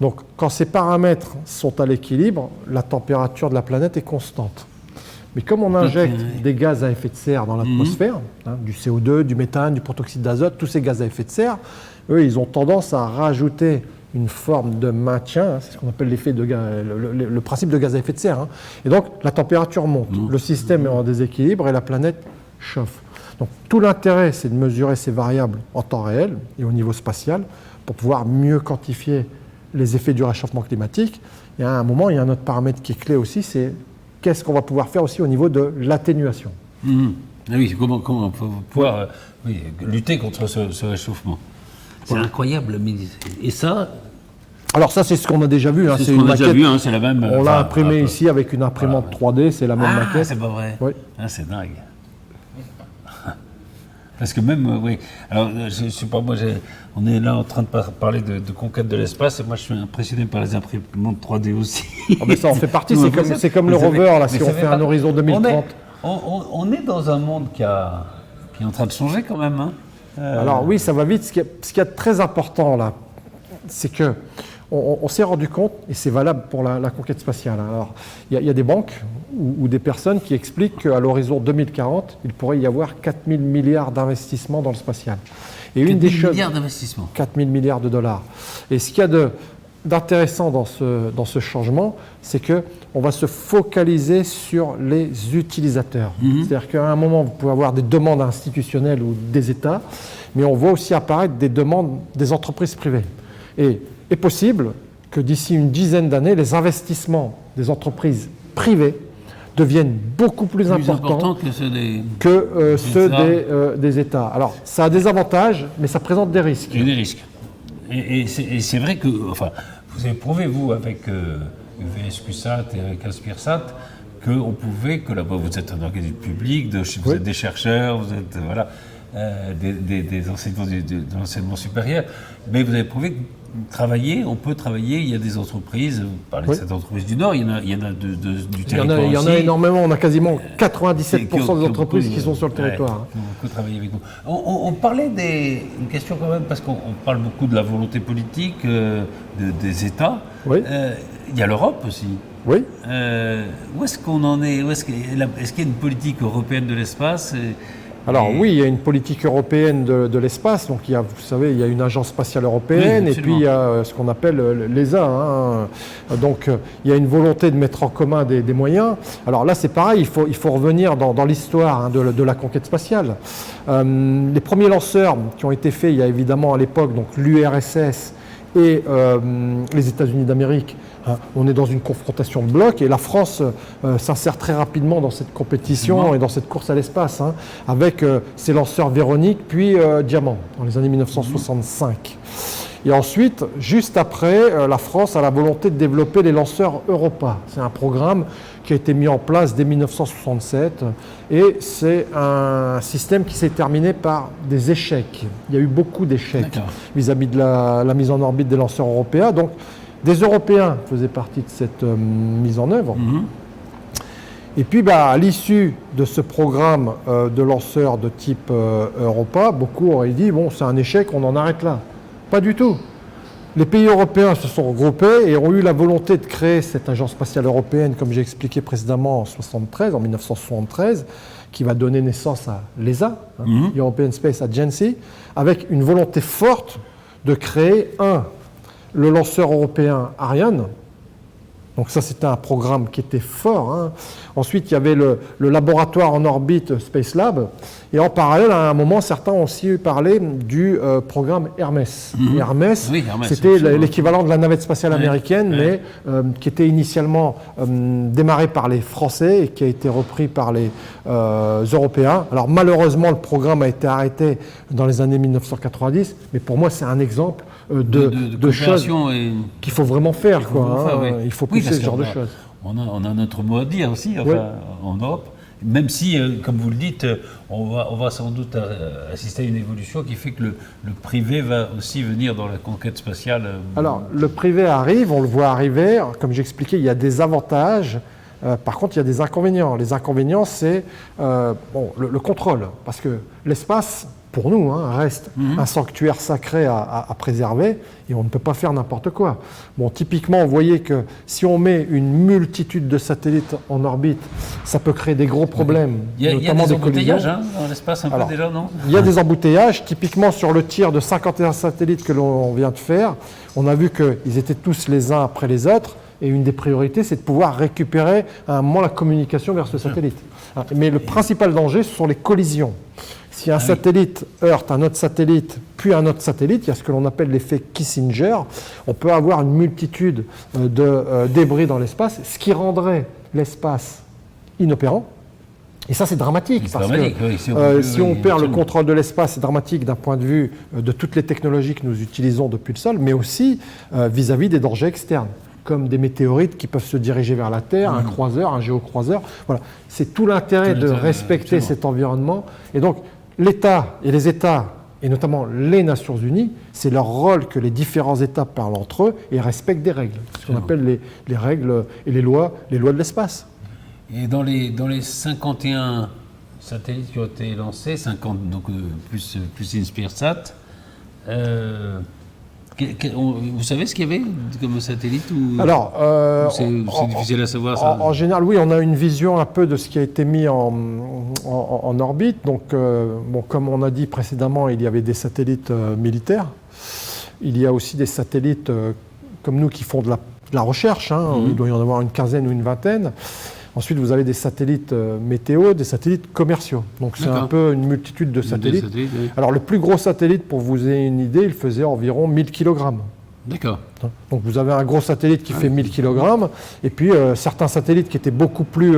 Donc quand ces paramètres sont à l'équilibre, la température de la planète est constante. Mais comme on injecte des gaz à effet de serre dans l'atmosphère, du CO2, du méthane, du protoxyde d'azote, tous ces gaz à effet de serre, eux, ils ont tendance à rajouter une forme de maintien, c'est ce qu'on appelle l'effet de le principe de gaz à effet de serre. Et donc la température monte, le système est en déséquilibre et la planète chauffe. Donc tout l'intérêt, c'est de mesurer ces variables en temps réel et au niveau spatial pour pouvoir mieux quantifier les effets du réchauffement climatique. Et à un moment, il y a un autre paramètre qui est clé aussi, c'est qu'est-ce qu'on va pouvoir faire aussi au niveau de l'atténuation. Oui, comment on peut pouvoir lutter contre ce réchauffement. C'est incroyable. Et ça... Alors ça, c'est ce qu'on a déjà vu. C'est ce qu'on a déjà vu, c'est la même... On l'a imprimé ici avec une imprimante 3D, c'est la même maquette. C'est pas vrai. Oui. C'est dingue. Parce que même, alors je sais pas, moi on est là en train de parler de conquête de l'espace et moi je suis impressionné par les imprimantes 3D aussi. Mais ça en fait partie, c'est comme le rover, là, si on fait un horizon 2030. On est dans un monde qui est en train de changer quand même. Alors oui, ça va vite. Ce qui est très important là, c'est que on s'est rendu compte, et c'est valable pour la conquête spatiale. Alors, il y a des banques ou des personnes qui expliquent qu'à l'horizon 2040, il pourrait y avoir 4 000 milliards d'investissements dans le spatial. Et une des 4 000 choses, milliards d'investissements. 4 000 milliards de dollars. Et ce qu'il y a d'intéressant dans ce changement, c'est qu'on va se focaliser sur les utilisateurs. C'est-à-dire qu'à un moment, vous pouvez avoir des demandes institutionnelles ou des États, mais on voit aussi apparaître des demandes des entreprises privées. Et est possible que d'ici une dizaine d'années, les investissements des entreprises privées deviennent beaucoup plus importants que ceux des, des États. Alors, ça a des avantages, mais ça présente des risques. Il y a des risques. Et c'est vrai que, enfin, vous avez prouvé, vous, avec UVSQSat et avec Inspirsat, qu'on pouvait, vous êtes un organisme public, vous êtes des chercheurs, vous êtes, voilà, des enseignants de l'enseignement supérieur, mais vous avez prouvé que on peut travailler, il y a des entreprises, vous parlez de cette entreprise du Nord, il y en a du territoire aussi. Il y en a énormément, on a quasiment 97% des entreprises qui sont sur le territoire. On peut travailler avec vous. On parlait une question quand même, parce qu'on parle beaucoup de la volonté politique des États. Oui. Il y a l'Europe aussi. Oui. Où est-ce qu'on en est? Est-ce qu'il y a une politique européenne de l'espace? Alors oui, il y a une politique européenne de l'espace, donc vous savez, il y a une agence spatiale européenne, et puis il y a ce qu'on appelle l'ESA. Donc il y a une volonté de mettre en commun des moyens. Alors là c'est pareil, il faut revenir dans l'histoire de la conquête spatiale. Les premiers lanceurs qui ont été faits, il y a évidemment à l'époque donc l'URSS et les États-Unis d'Amérique. On est dans une confrontation de blocs et la France s'insère très rapidement dans cette compétition et dans cette course à l'espace, avec ses lanceurs Véronique puis Diamant dans les années 1965. Et ensuite, juste après, la France a la volonté de développer les lanceurs Europa. C'est un programme qui a été mis en place dès 1967 et c'est un système qui s'est terminé par des échecs. Il y a eu beaucoup d'échecs vis-à-vis de la mise en orbite des lanceurs européens. Donc, des Européens faisaient partie de cette mise en œuvre. Et puis, à l'issue de ce programme de lanceurs de type Europa, beaucoup auraient dit, bon, c'est un échec, on en arrête là. Pas du tout. Les pays européens se sont regroupés et ont eu la volonté de créer cette agence spatiale européenne, comme j'ai expliqué précédemment en 1973, qui va donner naissance à l'ESA, European Space Agency, avec une volonté forte de créer le lanceur européen Ariane. Donc ça, c'était un programme qui était fort. Ensuite, il y avait le laboratoire en orbite Space Lab. Et en parallèle, à un moment, certains ont aussi parlé du programme Hermès. Hermès, c'était l'équivalent de la navette spatiale américaine, mais qui était initialement démarré par les Français et qui a été repris par les Européens. Alors malheureusement, le programme a été arrêté dans les années 1990, mais pour moi, c'est un exemple de choses qu'il faut vraiment faire. Il faut pousser ce genre de choses. On a notre mot à dire aussi en Europe, même si, comme vous le dites, on va sans doute assister à une évolution qui fait que le privé va aussi venir dans la conquête spatiale. Alors, le privé arrive, on le voit arriver. Comme j'expliquais, il y a des avantages. Par contre, il y a des inconvénients. Les inconvénients, c'est le contrôle. Parce que l'espace, pour nous, reste un sanctuaire sacré à préserver et on ne peut pas faire n'importe quoi. Bon, typiquement, vous voyez que si on met une multitude de satellites en orbite, ça peut créer des gros problèmes. Il y a des embouteillages dans l'espace peu déjà, non? Il y a des embouteillages. Typiquement, sur le tir de 51 satellites que l'on vient de faire, on a vu qu'ils étaient tous les uns après les autres. Et une des priorités, c'est de pouvoir récupérer à un moment la communication vers ce satellite. Mais le principal danger, ce sont les collisions. Si un satellite heurte un autre satellite, puis un autre satellite, il y a ce que l'on appelle l'effet Kissinger. On peut avoir une multitude de débris dans l'espace, ce qui rendrait l'espace inopérant. Et ça, c'est dramatique. Si on perd le contrôle de l'espace, c'est dramatique d'un point de vue de toutes les technologies que nous utilisons depuis le sol, mais aussi vis-à-vis des dangers externes, comme des météorites qui peuvent se diriger vers la Terre, un croiseur, un géocroiseur. Voilà. C'est tout l'intérêt de respecter cet environnement. Et donc, l'État et les États, et notamment les Nations Unies, c'est leur rôle que les différents États parlent entre eux et respectent des règles, ce qu'on appelle les règles et les lois de l'espace. Et dans les 51 satellites qui ont été lancés, 50 donc plus Inspirsat, Vous savez ce qu'il y avait comme satellite ou... Alors, c'est difficile à savoir ça. En général, oui, on a une vision un peu de ce qui a été mis en orbite. Donc, bon, comme on a dit précédemment, il y avait des satellites militaires. Il y a aussi des satellites comme nous qui font de la recherche. Hein. Il doit y en avoir une quinzaine ou une vingtaine. Ensuite, vous avez des satellites météo, des satellites commerciaux. Donc, c'est un peu une multitude de satellites. Oui. Alors, le plus gros satellite, pour vous ayez une idée, il faisait environ 1000 kg. D'accord. Donc, vous avez un gros satellite qui fait 1000 kg, et puis certains satellites qui étaient beaucoup plus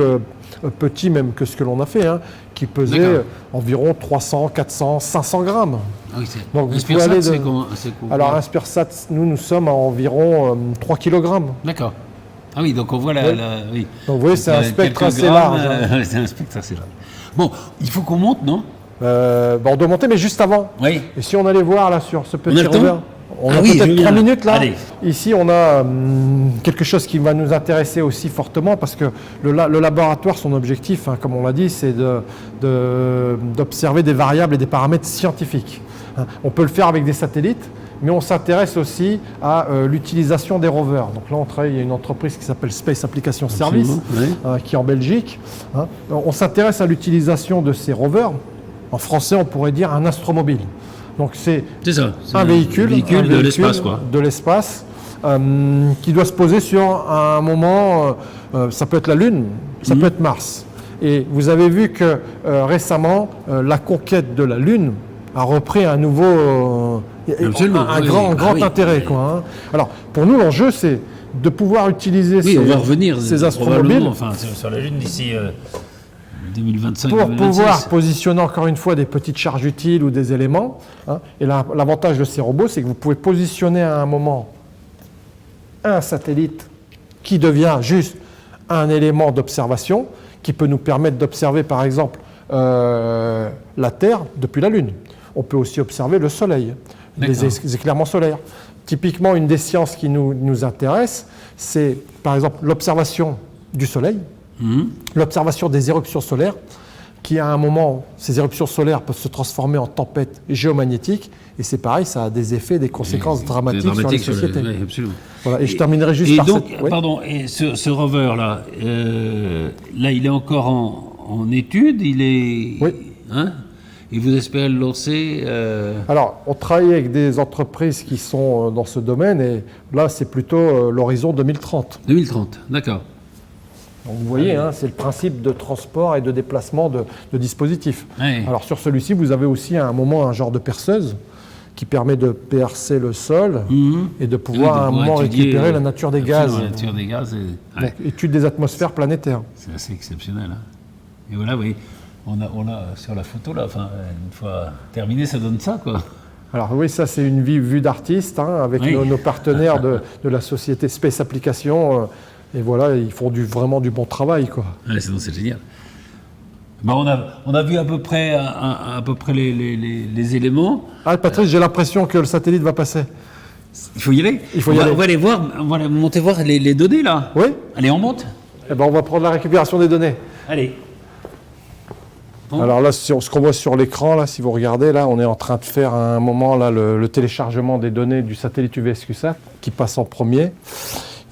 petits même que ce que l'on a fait, hein, qui pesaient environ 300, 400, 500 grammes. Ah oui, donc, vous pouvez Inspirsat, aller c'est quoi? Alors, Inspirsat, nous sommes à environ 3 kg. D'accord. Ah oui, donc on voit oui. Donc vous voyez, c'est un spectre assez large. Hein. C'est un spectre assez large. Bon, il faut qu'on monte, non? On doit monter, mais juste avant. Oui. Et si on allait voir là sur ce petit rover, on a oui, peut-être 3 minutes là. Allez. Ici, on a quelque chose qui va nous intéresser aussi fortement parce que le laboratoire, son objectif, hein, comme on l'a dit, c'est d'observer des variables et des paramètres scientifiques. Hein. On peut le faire avec des satellites, mais on s'intéresse aussi à l'utilisation des rovers. Donc là, on travaille, il y a une entreprise qui s'appelle Space Application Service, qui est en Belgique. Hein. On s'intéresse à l'utilisation de ces rovers. En français, on pourrait dire un astromobile. Donc c'est un véhicule de l'espace, quoi. De l'espace qui doit se poser sur un moment, ça peut être la Lune, ça peut être Mars. Et vous avez vu que récemment, la conquête de la Lune a repris un nouveau... un grand intérêt. Quoi, hein. Alors, pour nous, l'enjeu, c'est de pouvoir utiliser ces astromobiles sur la Lune d'ici 2025. Pour 2026. pouvoir positionner encore une fois des petites charges utiles ou des éléments. Hein. Et l'avantage de ces robots, c'est que vous pouvez positionner à un moment un satellite qui devient juste un élément d'observation qui peut nous permettre d'observer, par exemple, la Terre depuis la Lune. On peut aussi observer le Soleil, les éclairements solaires. Typiquement, une des sciences qui nous intéresse, c'est par exemple l'observation du Soleil, l'observation des éruptions solaires, qui à un moment, ces éruptions solaires peuvent se transformer en tempêtes géomagnétiques, et c'est pareil, ça a des effets, des conséquences dramatiques sur les sociétés. Oui, absolument. Voilà, et je terminerai juste par donc, oui. Pardon, et ce rover-là, là, il est encore en étude, il est... Oui. Hein, et vous espérez le lancer Alors, on travaille avec des entreprises qui sont dans ce domaine, et là, c'est plutôt l'horizon 2030. 2030, d'accord. Donc, vous voyez, hein, c'est le principe de transport et de déplacement de dispositifs. Oui. Alors, sur celui-ci, vous avez aussi à un moment un genre de perceuse qui permet de percer le sol et de pouvoir à un moment récupérer la nature des gaz. La nature des gaz. Donc, étude des atmosphères planétaires. C'est assez exceptionnel. Hein. Et voilà, oui, on a sur la photo, là, enfin, une fois terminé, ça donne ça, quoi. Alors oui, ça c'est une vue d'artiste, hein, avec nos partenaires de la société Space Application. Et voilà, ils font vraiment du bon travail, quoi. Ouais, c'est génial. Bah, on a vu à peu près les éléments. Ah, Patrice, j'ai l'impression que le satellite va passer. Il faut y aller. On va aller voir, on va monter voir les données, là. Oui. Allez, on monte. Eh ben, on va prendre la récupération des données. Allez. Bon. Alors là, ce qu'on voit sur l'écran, là, si vous regardez, là, on est en train de faire à un moment là, le téléchargement des données du satellite UVSQSat qui passe en premier.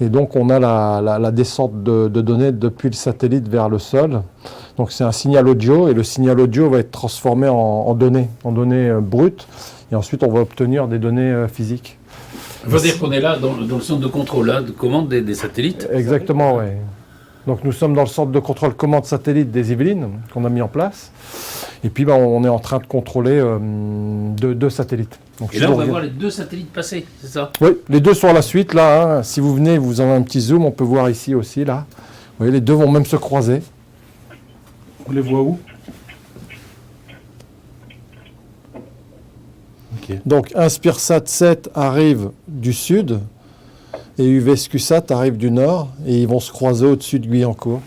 Et donc, on a la descente de données depuis le satellite vers le sol. Donc, c'est un signal audio, et le signal audio va être transformé en données brutes. Et ensuite, on va obtenir des données physiques. Il faut dire qu'on est là dans le centre de contrôle, là, de commande des satellites. Exactement, oui. Donc, nous sommes dans le centre de contrôle commande satellite des Yvelines qu'on a mis en place. Et puis, on est en train de contrôler deux satellites. Donc, et là, on va voir les deux satellites passer, c'est ça? Oui, les deux sont à la suite, là. Hein. Si vous venez, vous avez un petit zoom, on peut voir ici aussi, là. Vous voyez, les deux vont même se croiser. On les voit où? Okay. Donc, Inspirsat 7 arrive du sud, et UVSQSat arrive du nord, et ils vont se croiser au-dessus de Guyancourt.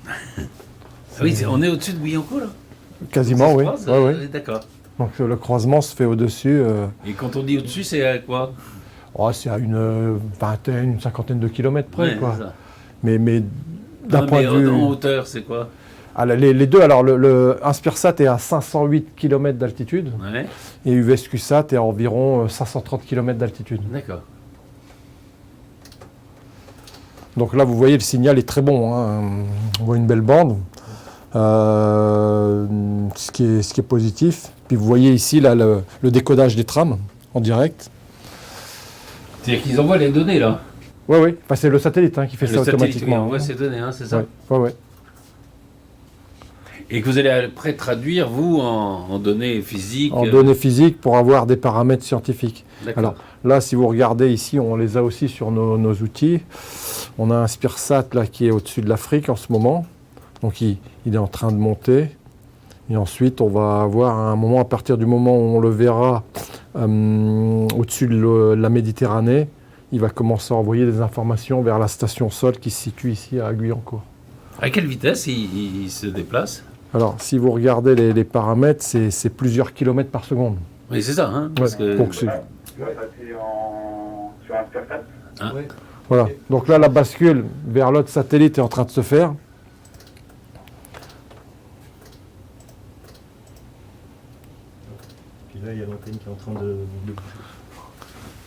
Ah oui, on est au-dessus de Guyancourt, là? Quasiment, oui. D'accord. Donc le croisement se fait au-dessus. Et quand on dit au-dessus, c'est à quoi? C'est à une cinquantaine de kilomètres près, quoi. Ça. Mais d'un point de vue... En hauteur, c'est quoi? Ah, les deux, alors Inspiresat est à 508 km d'altitude Ouais. et UVSQSat est à environ 530 km d'altitude. D'accord. Donc là, vous voyez, le signal est très bon, hein. On voit une belle bande, ce qui est positif. Puis vous voyez ici là, le décodage des trams en direct. C'est-à-dire qu'ils envoient les données, là. Oui, oui, enfin, c'est le satellite qui fait Le ça satellite qui automatiquement. envoie ces données, c'est ça. Ouais, ouais. Et que vous allez après traduire, vous, en données physiques. En données physiques pour avoir des paramètres scientifiques. D'accord. Alors là, si vous regardez ici, on les a aussi sur nos outils. On a un Inspiresat là qui est au-dessus de l'Afrique en ce moment. Donc il est en train de monter. Et ensuite, on va avoir un moment, à partir du moment où on le verra au-dessus de la Méditerranée, il va commencer à envoyer des informations vers la station Sol qui se situe ici à Guyancourt. À quelle vitesse il se déplace? Alors, si vous regardez les paramètres, c'est plusieurs kilomètres par seconde. Oui, c'est ça. Hein, parce que... Donc c'est- Là, ça c'est sur Inspiresat. Ah. Oui. Voilà. Donc là, la bascule vers l'autre satellite est en train de se faire. Puis là, il y a l'antenne qui est en train de bouger.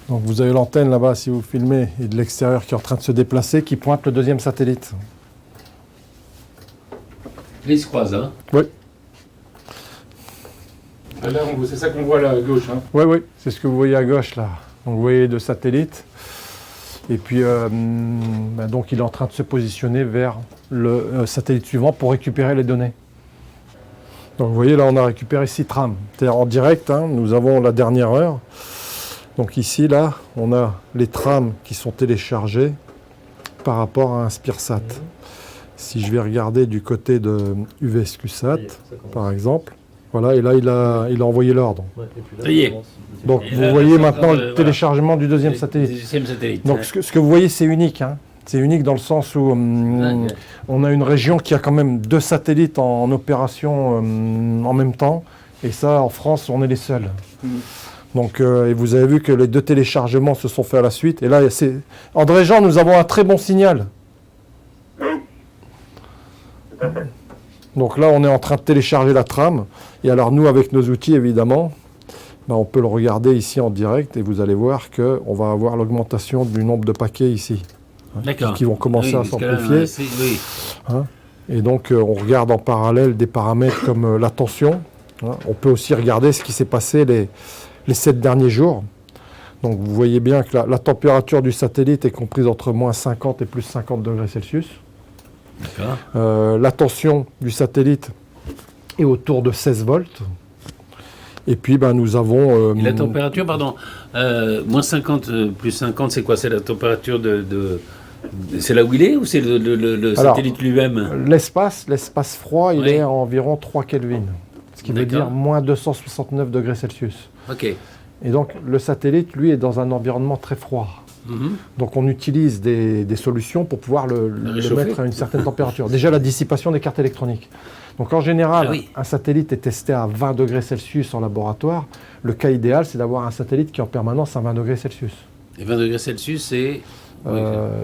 Donc vous avez l'antenne là-bas, si vous filmez, et de l'extérieur qui est en train de se déplacer, qui pointe le deuxième satellite. Ils se croisent, hein. Oui, Là, c'est ça qu'on voit là à gauche. Hein. oui, oui, c'est ce que vous voyez à gauche là. Donc vous voyez les deux satellites. Et puis, donc il est en train de se positionner vers le satellite suivant pour récupérer les données. Donc vous voyez, là on a récupéré 6 trams. C'est-à-dire en direct, nous avons la dernière heure. Donc ici, là, on a les trams qui sont téléchargés par rapport à Inspiresat. Si je vais regarder du côté de UVSQSat, par exemple, voilà, et là il a envoyé l'ordre. Ouais, et puis là, Ça y est. ça commence. Donc Et vous là, voyez c'est maintenant encore, le téléchargement du deuxième satellite. Deuxième satellite. Donc ce que vous voyez, c'est unique. C'est unique dans le sens où on a une région qui a quand même 2 satellites en opération en même temps. Et ça, en France, on est les seuls. Donc, et vous avez vu que les 2 téléchargements se sont faits à la suite. Et là, André Jean, nous avons un très bon signal. Donc là, on est en train de télécharger la trame. Et alors nous, avec nos outils, évidemment, on peut le regarder ici en direct. Et vous allez voir qu'on va avoir l'augmentation du nombre de paquets ici, D'accord. qui vont commencer à parce que là, s'amplifier. oui. Et donc, on regarde en parallèle des paramètres comme la tension. On peut aussi regarder ce qui s'est passé les 7 derniers jours. Donc, vous voyez bien que la température du satellite est comprise entre moins 50 et plus 50 degrés Celsius. D'accord. La tension du satellite est autour de 16 volts. Et puis, nous avons... Et la température, pardon, moins 50, plus 50, c'est quoi? C'est la température c'est là où il est ou c'est le Alors, satellite lui-même? l'espace froid, il Oui. est à environ 3 Kelvin. Ce qui veut D'accord. dire moins 269 degrés Celsius. Ok. Et donc, le satellite, lui, est dans un environnement très froid. Mhm. Donc, on utilise des solutions pour pouvoir le réchauffer. mettre à une certaine température. Déjà, la dissipation des cartes électroniques. Donc, en général, Ah oui. un satellite est testé à 20 degrés Celsius en laboratoire. Le cas idéal, c'est d'avoir un satellite qui est en permanence à 20 degrés Celsius. Et 20 degrés Celsius, c'est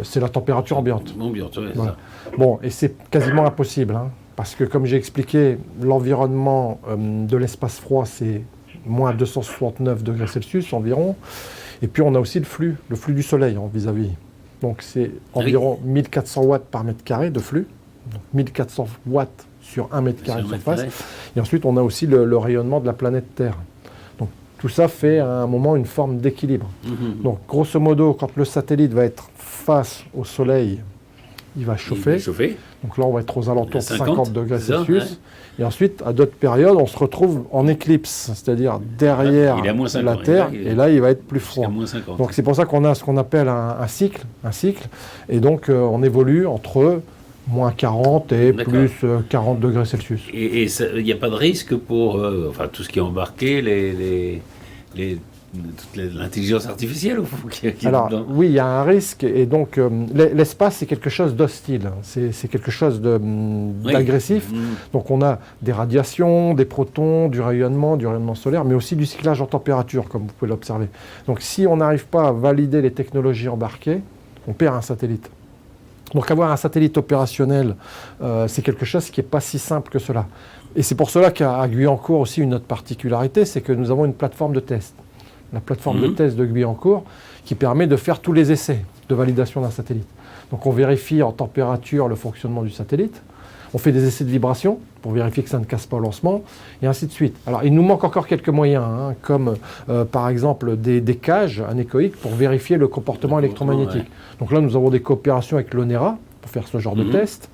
C'est la température ambiante. ambiante, ouais, Voilà. Bon, et c'est quasiment impossible, parce que comme j'ai expliqué, l'environnement de l'espace froid, c'est moins 269 degrés Celsius environ. Et puis on a aussi le flux du soleil vis-à-vis. Donc c'est environ 1400 watts par mètre carré de flux. Donc 1400 watts sur 1 mètre carré de Sur un mètre surface. carré. Et ensuite on a aussi le rayonnement de la planète Terre. Donc tout ça fait à un moment une forme d'équilibre. Mhm. Donc grosso modo, quand le satellite va être face au soleil, il va Il chauffer. est chauffé. Donc là, on va être aux alentours de 50, 50 degrés c'est ça, Celsius. ouais. Et ensuite, à d'autres périodes, on se retrouve en éclipse, c'est-à-dire derrière Il est à moins 50, la Terre. et là, Et là, il va être plus Jusqu'à froid. moins 50. Donc c'est pour ça qu'on a ce qu'on appelle un cycle. Et donc, on évolue entre moins 40 et D'accord. plus 40 degrés Celsius. Et il n'y a pas de risque pour tout ce qui est embarqué, toute l'intelligence artificielle au fond, qui est Alors, dedans. oui, il y a un risque. Et donc, l'espace, c'est quelque chose d'hostile. C'est quelque chose Oui. d'agressif. Mhm. Donc on a des radiations, des protons, du rayonnement solaire, mais aussi du cyclage en température, comme vous pouvez l'observer. Donc si on n'arrive pas à valider les technologies embarquées, on perd un satellite. Donc avoir un satellite opérationnel, c'est quelque chose qui n'est pas si simple que cela. Et c'est pour cela qu'à Guyancourt aussi, une autre particularité, c'est que nous avons une plateforme de test. La plateforme de test de Guyancourt qui permet de faire tous les essais de validation d'un satellite. Donc on vérifie en température le fonctionnement du satellite, on fait des essais de vibration pour vérifier que ça ne casse pas au lancement, et ainsi de suite. Alors il nous manque encore quelques moyens, hein, comme par exemple des cages anéchoïques pour vérifier le comportement électromagnétique. Donc là nous avons des coopérations avec l'ONERA pour faire ce genre de test.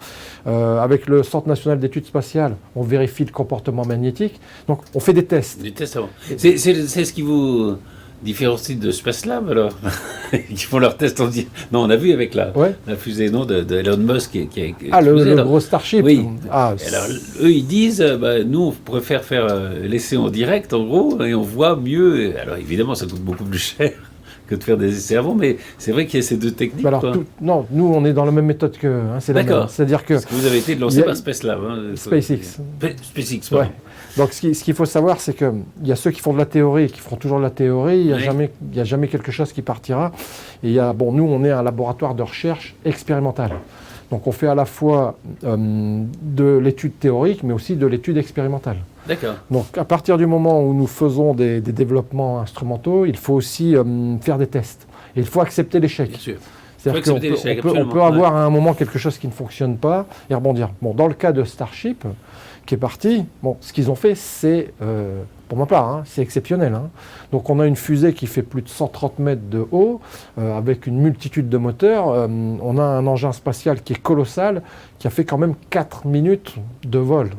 Avec le Centre national d'études spatiales, on vérifie le comportement magnétique. Donc on fait des tests. Des tests avant. C'est ce qui vous différencie de Space Lab alors qui font leurs tests en direct. Non, on a vu avec la fusée de Elon Musk qui a le gros Starship. Oui. Alors eux ils disent nous on préfère faire l'essai en direct en gros et on voit mieux. Alors évidemment ça coûte beaucoup plus cher que de faire des essais avant, mais c'est vrai qu'il y a ces deux techniques. Alors, non, nous on est dans la même méthode que c'est d'accord. C'est-à-dire que parce que vous avez été lancé par Space Lab. SpaceX. SpaceX. Ouais. Donc ce qu'il faut savoir, c'est qu'il y a ceux qui font de la théorie et qui feront toujours de la théorie. Il n'y a jamais quelque chose qui partira. Et nous on est un laboratoire de recherche expérimentale. Donc on fait à la fois de l'étude théorique, mais aussi de l'étude expérimentale. D'accord. Donc à partir du moment où nous faisons des développements instrumentaux, il faut aussi faire des tests. Et il faut accepter l'échec. Bien sûr. C'est-à-dire qu'on peut avoir à un moment quelque chose qui ne fonctionne pas et rebondir. Bon, dans le cas de Starship, qui est parti, ce qu'ils ont fait, c'est, pour ma part, c'est exceptionnel. Donc on a une fusée qui fait plus de 130 mètres de haut, avec une multitude de moteurs. On a un engin spatial qui est colossal, qui a fait quand même 4 minutes de vol.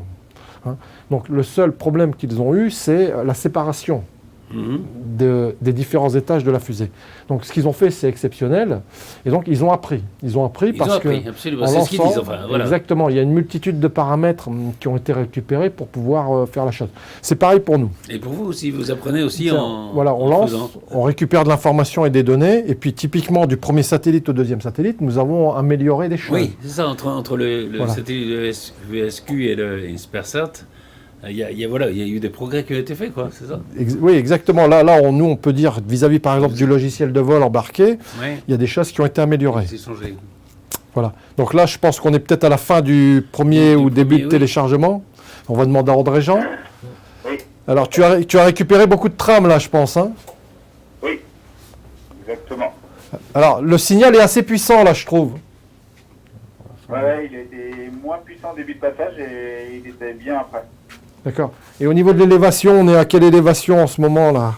Donc le seul problème qu'ils ont eu, c'est la séparation des différents étages de la fusée. Donc ce qu'ils ont fait, c'est exceptionnel. Et donc ils ont appris. Parce que absolument. C'est ce qu'ils disent. Enfin, voilà. Exactement. Il y a une multitude de paramètres qui ont été récupérés pour pouvoir faire la chose. C'est pareil pour nous. Et pour vous aussi, vous apprenez aussi Voilà, on lance, on récupère de l'information et des données. Et puis typiquement, du premier satellite au deuxième satellite, nous avons amélioré des choses. Oui, c'est ça. Entre le satellite VSQ et le Spersat, il y a eu des progrès qui ont été faits, quoi, c'est ça? Oui, exactement. Là, on peut dire, vis-à-vis, par exemple, du logiciel de vol embarqué, il y a des choses qui ont été améliorées. C'est changé. Voilà. Donc là, je pense qu'on est peut-être à la fin du premier début de téléchargement. On va demander à André Jean. Oui. Alors, tu as récupéré beaucoup de trames, là, je pense, hein? Oui, exactement. Alors, le signal est assez puissant, là, je trouve. Ouais, il était moins puissant au début de passage et il était bien après. D'accord. Et au niveau de l'élévation, on est à quelle élévation en ce moment là?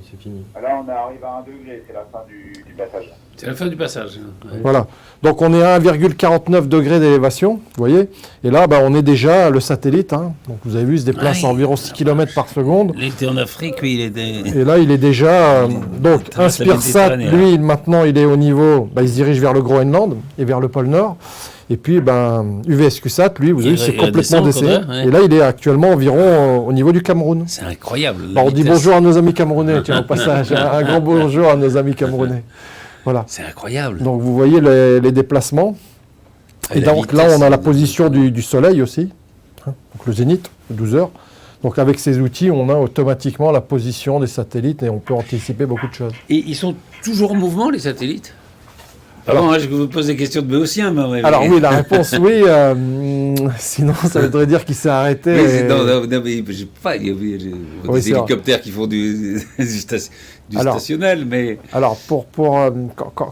C'est fini. Là, on arrive à 1 degré, c'est la fin du passage. C'est la fin du passage. Ouais. Voilà. Donc on est à 1,49 degrés d'élévation, vous voyez. Et là, on est déjà le satellite. Donc vous avez vu, il se déplace à environ 6 km par seconde. Il était en Afrique, oui, il était... Et là, il est déjà... donc Inspirsat, lui, maintenant, il est au niveau... il se dirige vers le Groenland et vers le pôle Nord. Et puis, UVSQSat, lui, vous avez vu, c'est complètement décédé. Et là, il est actuellement environ au niveau du Cameroun. C'est incroyable. On dit bonjour à nos amis camerounais, tiens, au passage. Un grand bonjour à nos amis camerounais. Voilà. C'est incroyable. Donc, vous voyez les déplacements. Et donc, là, on a la position du Soleil aussi. Donc, le zénith, 12 heures. Donc, avec ces outils, on a automatiquement la position des satellites et on peut anticiper beaucoup de choses. Et ils sont toujours en mouvement, les satellites? Alors, je vous pose des questions de béotien. Alors oui, la réponse oui. Sinon, ça voudrait dire qu'il s'est arrêté. Oui, non, mais j'ai pas. Il y a des hélicoptères qui font du stationnel, mais. Alors,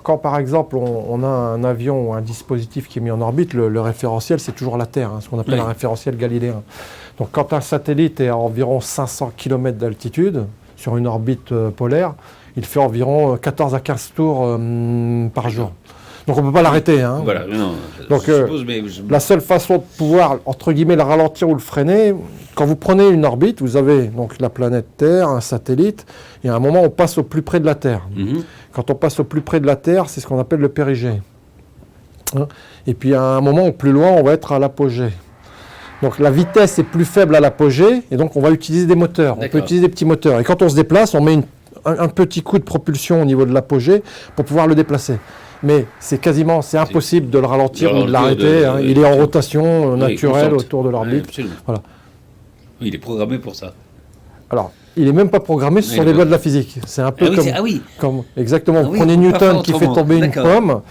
quand par exemple on a un avion ou un dispositif qui est mis en orbite, le référentiel c'est toujours la Terre, ce qu'on appelle un référentiel galiléen. Donc, quand un satellite est à environ 500 km d'altitude sur une orbite polaire, il fait environ 14 à 15 tours par jour. Donc on ne peut pas l'arrêter. Voilà, non, donc la seule façon de pouvoir, entre guillemets, le ralentir ou le freiner, quand vous prenez une orbite, vous avez donc la planète Terre, un satellite, et à un moment on passe au plus près de la Terre. Quand on passe au plus près de la Terre, c'est ce qu'on appelle le périgée. Et puis à un moment plus loin, on va être à l'apogée. Donc la vitesse est plus faible à l'apogée, et donc on va utiliser des moteurs. On peut utiliser des petits moteurs. Et quand on se déplace, on met un petit coup de propulsion au niveau de l'apogée pour pouvoir le déplacer. Mais c'est impossible de le ralentir ou de l'arrêter. Il est en rotation naturelle autour de l'orbite. Voilà. Oui, il est programmé pour ça. Alors, il n'est même pas programmé sur les lois de la physique. C'est un peu exactement. Vous prenez Newton qui fait tomber une pomme,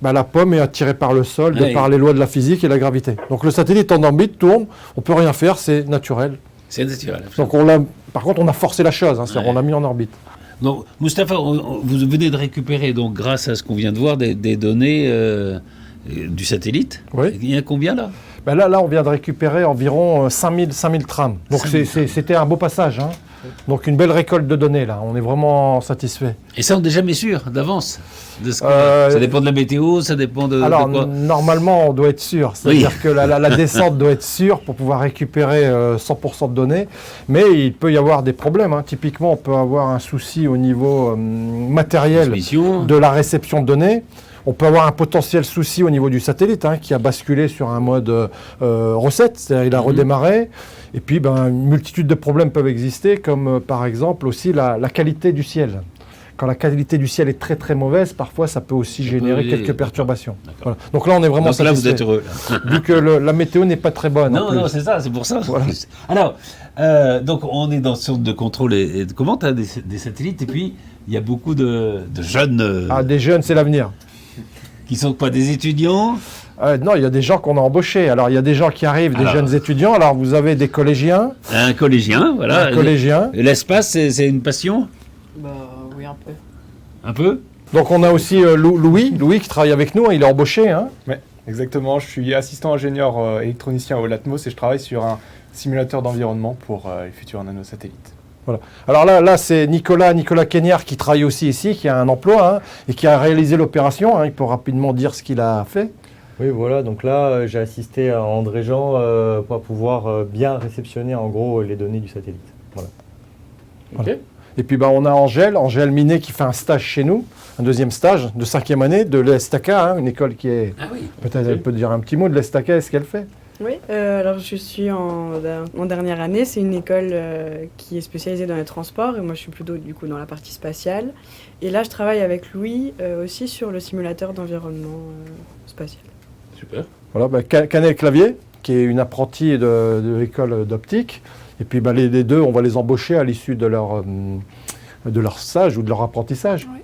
la pomme est attirée par le sol de par les lois de la physique et la gravité. Donc le satellite en orbite tourne, on peut rien faire, c'est naturel. C'est naturel. Donc par contre, on a forcé la chose, c'est-à-dire on l'a mis en orbite. Donc, Mustapha, vous venez de récupérer, donc, grâce à ce qu'on vient de voir, des données du satellite. Oui. Il y a combien là? Là, on vient de récupérer environ 5000 trames. Donc c'était un beau passage. Hein. Donc une belle récolte de données là, on est vraiment satisfait. Et ça, on n'est jamais sûr d'avance de ce ça dépend de la météo, ça dépend de quoi? Normalement, on doit être sûr. C'est-à-dire que la descente doit être sûre pour pouvoir récupérer 100% de données. Mais il peut y avoir des problèmes. Hein. Typiquement, on peut avoir un souci au niveau matériel de la réception de données. On peut avoir un potentiel souci au niveau du satellite qui a basculé sur un mode recette, c'est-à-dire il a redémarré. Et puis une multitude de problèmes peuvent exister, comme par exemple aussi la qualité du ciel. Quand la qualité du ciel est très très mauvaise, parfois ça peut aussi générer quelques perturbations. Voilà. Donc là on est vraiment satisfait. Là vous êtes heureux. Vu que la météo n'est pas très bonne. Non, c'est ça, c'est pour ça. Voilà. Alors, donc on est dans ce sorte de contrôle et de commande des satellites, et puis il y a beaucoup de jeunes... des jeunes, c'est l'avenir. Qui ne sont pas des étudiants? Non, il y a des gens qu'on a embauchés. Alors, il y a des gens qui arrivent, des jeunes étudiants. Alors, vous avez des collégiens. Un collégien, voilà. Un collégien. L'espace, c'est une passion? Oui, un peu. Un peu? Donc, on a aussi Louis qui travaille avec nous. Il est embauché. Hein. Oui, exactement. Je suis assistant ingénieur électronicien au Latmos et je travaille sur un simulateur d'environnement pour les futurs nanosatellites. Voilà. Alors là c'est Nicolas Kenyard qui travaille aussi ici, qui a un emploi et qui a réalisé l'opération. Il peut rapidement dire ce qu'il a fait. Oui, voilà. Donc là, j'ai assisté à André Jean pour pouvoir bien réceptionner en gros les données du satellite. Voilà. Voilà. Et puis on a Angèle Minet qui fait un stage chez nous, un deuxième stage de 5e année de l'ESTACA, une école qui est... Ah oui. Peut-être elle peut dire un petit mot de l'ESTACA et ce qu'elle fait. Oui, alors je suis en dernière année. C'est une école qui est spécialisée dans les transports et moi je suis plutôt du coup dans la partie spatiale. Et là je travaille avec Louis aussi sur le simulateur d'environnement spatial. Super. Voilà, Canel Clavier, qui est une apprentie de l'école d'optique. Et puis les deux, on va les embaucher à l'issue de leur stage ou de leur apprentissage. Oui.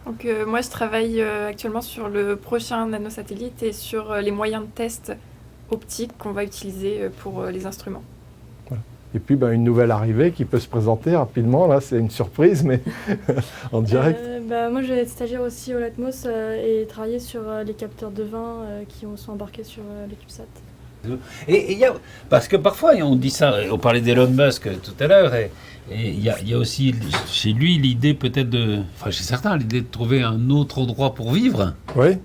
Donc moi je travaille actuellement sur le prochain nanosatellite et sur les moyens de test optique qu'on va utiliser pour les instruments. Voilà. Et puis une nouvelle arrivée qui peut se présenter rapidement, là c'est une surprise mais en direct. Moi je vais être stagiaire aussi au Latmos et travailler sur les capteurs de vin qui sont embarqués sur le CubeSat. Et il y a, parce que parfois on dit ça, on parlait d'Elon Musk tout à l'heure, et il y a aussi chez lui l'idée peut-être chez certains, l'idée de trouver un autre endroit pour vivre. Oui.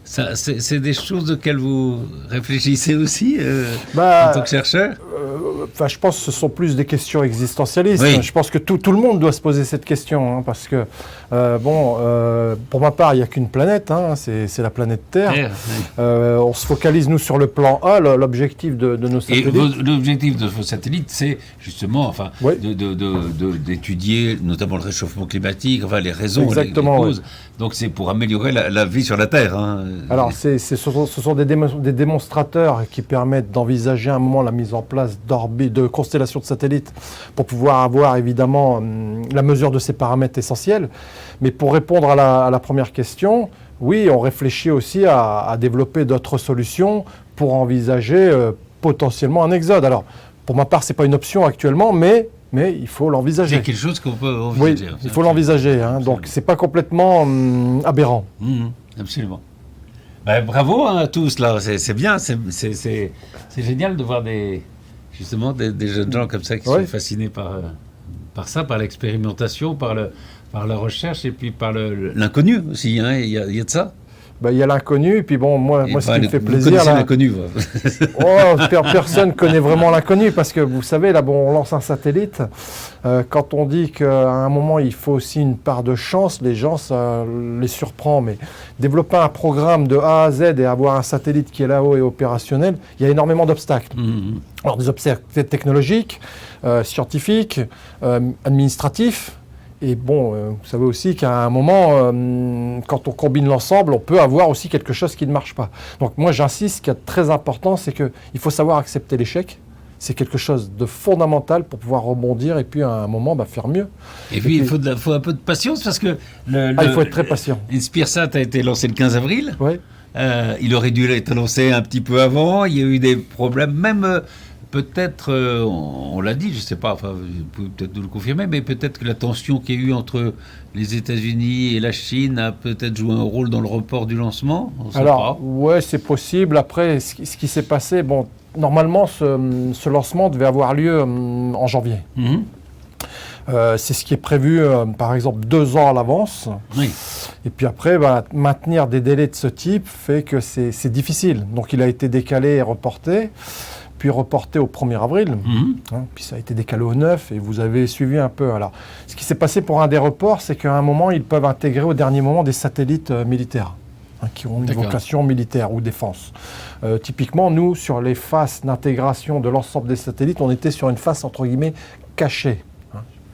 C'est des choses auxquelles vous réfléchissez aussi en tant que chercheur? Je pense que ce sont plus des questions existentialistes. Oui. Je pense que tout le monde doit se poser cette question, parce que, pour ma part, il n'y a qu'une planète, c'est la planète Terre. On se focalise, nous, sur le plan A, l'objectif de nos satellites. Et l'objectif de vos satellites, c'est justement d'étudier notamment le réchauffement climatique, les raisons, les causes. Oui. Donc c'est pour améliorer la vie sur la Terre. Alors, ce sont des démonstrateurs qui permettent d'envisager à un moment la mise en place de constellations de satellites pour pouvoir avoir évidemment la mesure de ces paramètres essentiels. Mais pour répondre à la première question, oui, on réfléchit aussi à développer d'autres solutions pour envisager potentiellement un exode. Alors, pour ma part, ce n'est pas une option actuellement, mais il faut l'envisager. C'est quelque chose qu'on peut envisager. Oui, il faut l'envisager. Donc, ce n'est pas complètement aberrant. Absolument. Bravo à tous, là. C'est bien, c'est génial de voir des jeunes gens comme ça qui sont fascinés par ça, par l'expérimentation, par la recherche et puis par l'inconnu aussi. Il y a de ça. Il y a l'inconnu, et puis moi ce qui me fait plaisir... Vous l'inconnu, personne ne connaît vraiment l'inconnu, parce que vous savez, on lance un satellite, quand on dit qu'à un moment il faut aussi une part de chance, les gens, ça les surprend, mais développer un programme de A à Z et avoir un satellite qui est là-haut et opérationnel, il y a énormément d'obstacles. Alors des obstacles technologiques, scientifiques, administratifs. Et vous savez aussi qu'à un moment, quand on combine l'ensemble, on peut avoir aussi quelque chose qui ne marche pas. Donc moi, j'insiste, ce qui est très important, c'est qu'il faut savoir accepter l'échec. c'est quelque chose de fondamental pour pouvoir rebondir et puis à un moment faire mieux. Et puis, il faut un peu de patience parce que il faut être très patient. Inspiresat a été lancé le 15 avril. Oui. Il aurait dû être lancé un petit peu avant. Il y a eu des problèmes, même peut-être, on l'a dit, je ne sais pas, enfin, vous pouvez peut-être nous le confirmer, mais peut-être que la tension qu'il y a eu entre les États-Unis et la Chine a peut-être joué un rôle dans le report du lancement. Alors, ouais, c'est possible. Après, ce qui s'est passé, bon, normalement, ce lancement devait avoir lieu en janvier. C'est ce qui est prévu, par exemple, 2 ans à l'avance. Oui. Et puis après, maintenir des délais de ce type fait que c'est difficile. Donc, il a été décalé et reporté, puis reporté au 1er avril. Puis ça a été décalé au 9, et vous avez suivi un peu. Alors, ce qui s'est passé pour un des reports, c'est qu'à un moment, ils peuvent intégrer au dernier moment des satellites militaires. Qui ont une vocation militaire ou défense. Typiquement, nous, sur les phases d'intégration de l'ensemble des satellites, on était sur une phase, entre guillemets, cachée.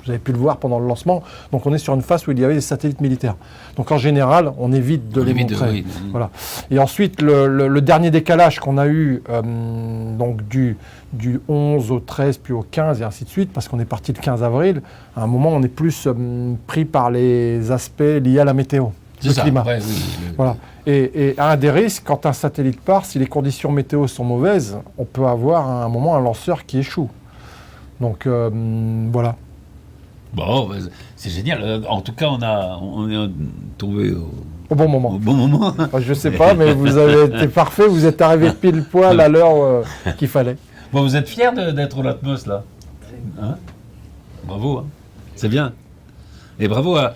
Vous avez pu le voir pendant le lancement. Donc, on est sur une phase où il y avait des satellites militaires. Donc, en général, on évite de les montrer. Voilà. Et ensuite, le dernier décalage qu'on a eu, donc du 11 au 13, puis au 15, et ainsi de suite, parce qu'on est parti le 15 avril, à un moment, on est plus pris par les aspects liés à la météo. Le climat. Ouais, voilà. Et un des risques, quand un satellite part, si les conditions météo sont mauvaises, on peut avoir à un moment un lanceur qui échoue. Donc voilà. Bon, c'est génial. En tout cas, on est tombé au bon moment. Au bon moment. Je ne sais pas, mais vous avez été parfait. Vous êtes arrivé pile poil à l'heure qu'il fallait. Bon, vous êtes fier d'être au Latmos, là, hein? Bravo, hein. C'est bien. Et bravo à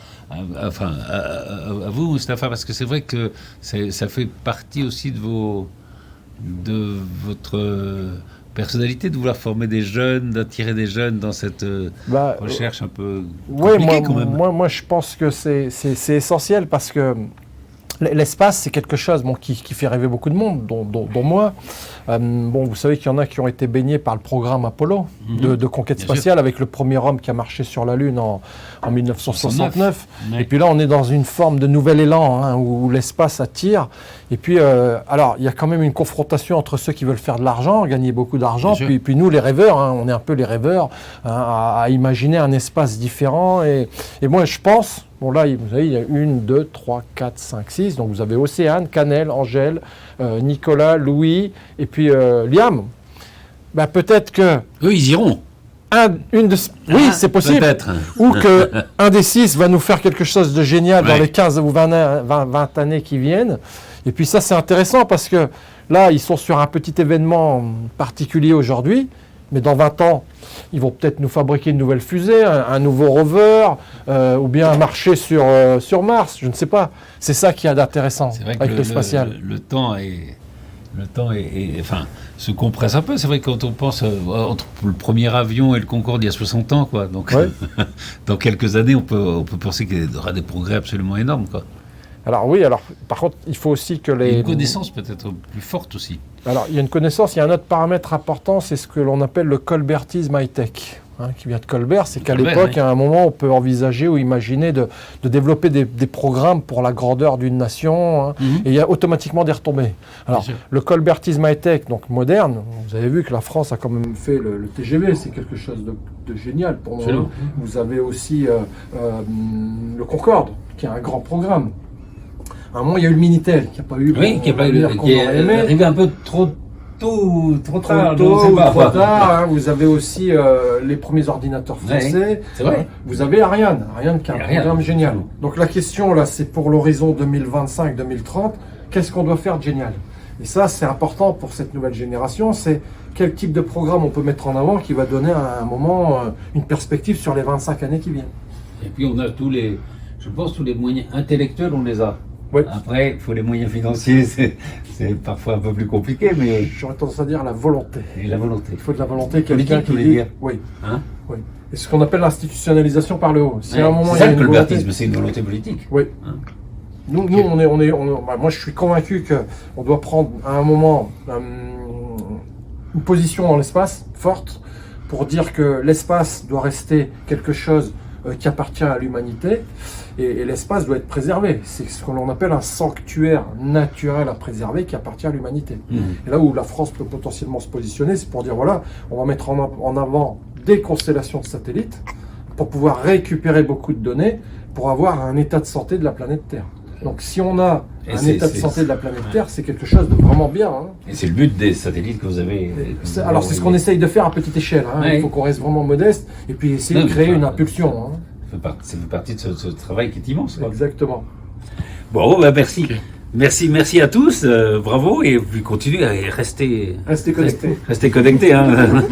vous, Mustapha, parce que c'est vrai que ça fait partie aussi de votre personnalité, de vouloir former des jeunes, d'attirer des jeunes dans cette recherche un peu compliquée quand même. Moi, je pense que c'est essentiel parce que l'espace, c'est quelque chose qui fait rêver beaucoup de monde, dont moi. Vous savez qu'il y en a qui ont été baignés par le programme Apollo de conquête spatiale, avec le premier homme qui a marché sur la Lune en 1969. Et puis là, on est dans une forme de nouvel élan où l'espace attire. Et puis, alors, il y a quand même une confrontation entre ceux qui veulent faire de l'argent, gagner beaucoup d'argent, puis nous, les rêveurs, on est un peu les rêveurs, à imaginer un espace différent. Et moi, je pense... Bon, là, vous savez, il y a 1, 2, 3, 4, 5, 6. Donc, vous avez Océane, Canel, Angèle, Nicolas, Louis, et puis Liam. Peut-être que... Eux, ils iront. Oui, c'est possible. Peut-être. Ou qu'un des 6 va nous faire quelque chose de génial dans les 15 ou 20 années qui viennent. Et puis ça, c'est intéressant parce que là, ils sont sur un petit événement particulier aujourd'hui. Mais dans 20 ans, ils vont peut-être nous fabriquer une nouvelle fusée, un nouveau rover, ou bien marcher sur Mars, je ne sais pas. C'est ça qu'il y a d'intéressant avec le spatial. Le temps se compresse un peu. C'est vrai que quand on pense entre le premier avion et le Concorde il y a 60 ans, quoi. Donc, dans quelques années, on peut penser qu'il y aura des progrès absolument énormes, quoi. Alors oui, par contre, il faut aussi que les... Une connaissance peut-être plus forte aussi. Alors, il y a une connaissance, il y a un autre paramètre important, c'est ce que l'on appelle le colbertisme high-tech, qui vient de Colbert. C'est qu'à l'époque, à un moment, on peut envisager ou imaginer de développer des programmes pour la grandeur d'une nation, et il y a automatiquement des retombées. Alors, le colbertisme high-tech, donc moderne, vous avez vu que la France a quand même fait le TGV, c'est quelque chose de génial pour nous. Vous avez aussi le Concorde, qui est un grand programme. À un moment, il y a eu le Minitel, qui n'a pas eu... Oui, qui est arrivé un peu trop tard. Trop tard. Vous avez aussi les premiers ordinateurs français. C'est vrai. Vous avez Ariane qui est un programme génial. Donc la question, là, c'est pour l'horizon 2025-2030, qu'est-ce qu'on doit faire de génial? Et ça, c'est important pour cette nouvelle génération, c'est quel type de programme on peut mettre en avant qui va donner à un moment une perspective sur les 25 années qui viennent. Et puis on a tous les moyens intellectuels, on les a. Oui. Après, il faut les moyens financiers, c'est parfois un peu plus compliqué, mais... J'aurais tendance à dire la volonté. Et la volonté. Il faut de la volonté, quelqu'un qui dit... Oui. Oui. Et ce qu'on appelle l'institutionnalisation par le haut. C'est ça le colbertisme, c'est une volonté politique. Oui. Nous, moi, je suis convaincu qu'on doit prendre à un moment une position dans l'espace forte pour dire que l'espace doit rester quelque chose qui appartient à l'humanité et l'espace doit être préservé. C'est ce que l'on appelle un sanctuaire naturel à préserver qui appartient à l'humanité. Et là où la France peut potentiellement se positionner, c'est pour dire voilà, on va mettre en avant des constellations de satellites pour pouvoir récupérer beaucoup de données pour avoir un état de santé de la planète Terre. Donc si on a un état de santé de la planète Terre, c'est quelque chose de vraiment bien. Hein. Et c'est le but des satellites que vous avez... Alors c'est ce qu'on essaye de faire à petite échelle. Hein. Ouais. Il faut qu'on reste vraiment modeste et puis essayer de créer une impulsion. Hein. Ça fait partie de ce travail qui est immense. Quoi. Exactement. Bon, bah merci. Merci à tous, bravo, et puis continuez à rester Restez connectés. Restez connectés. Hein.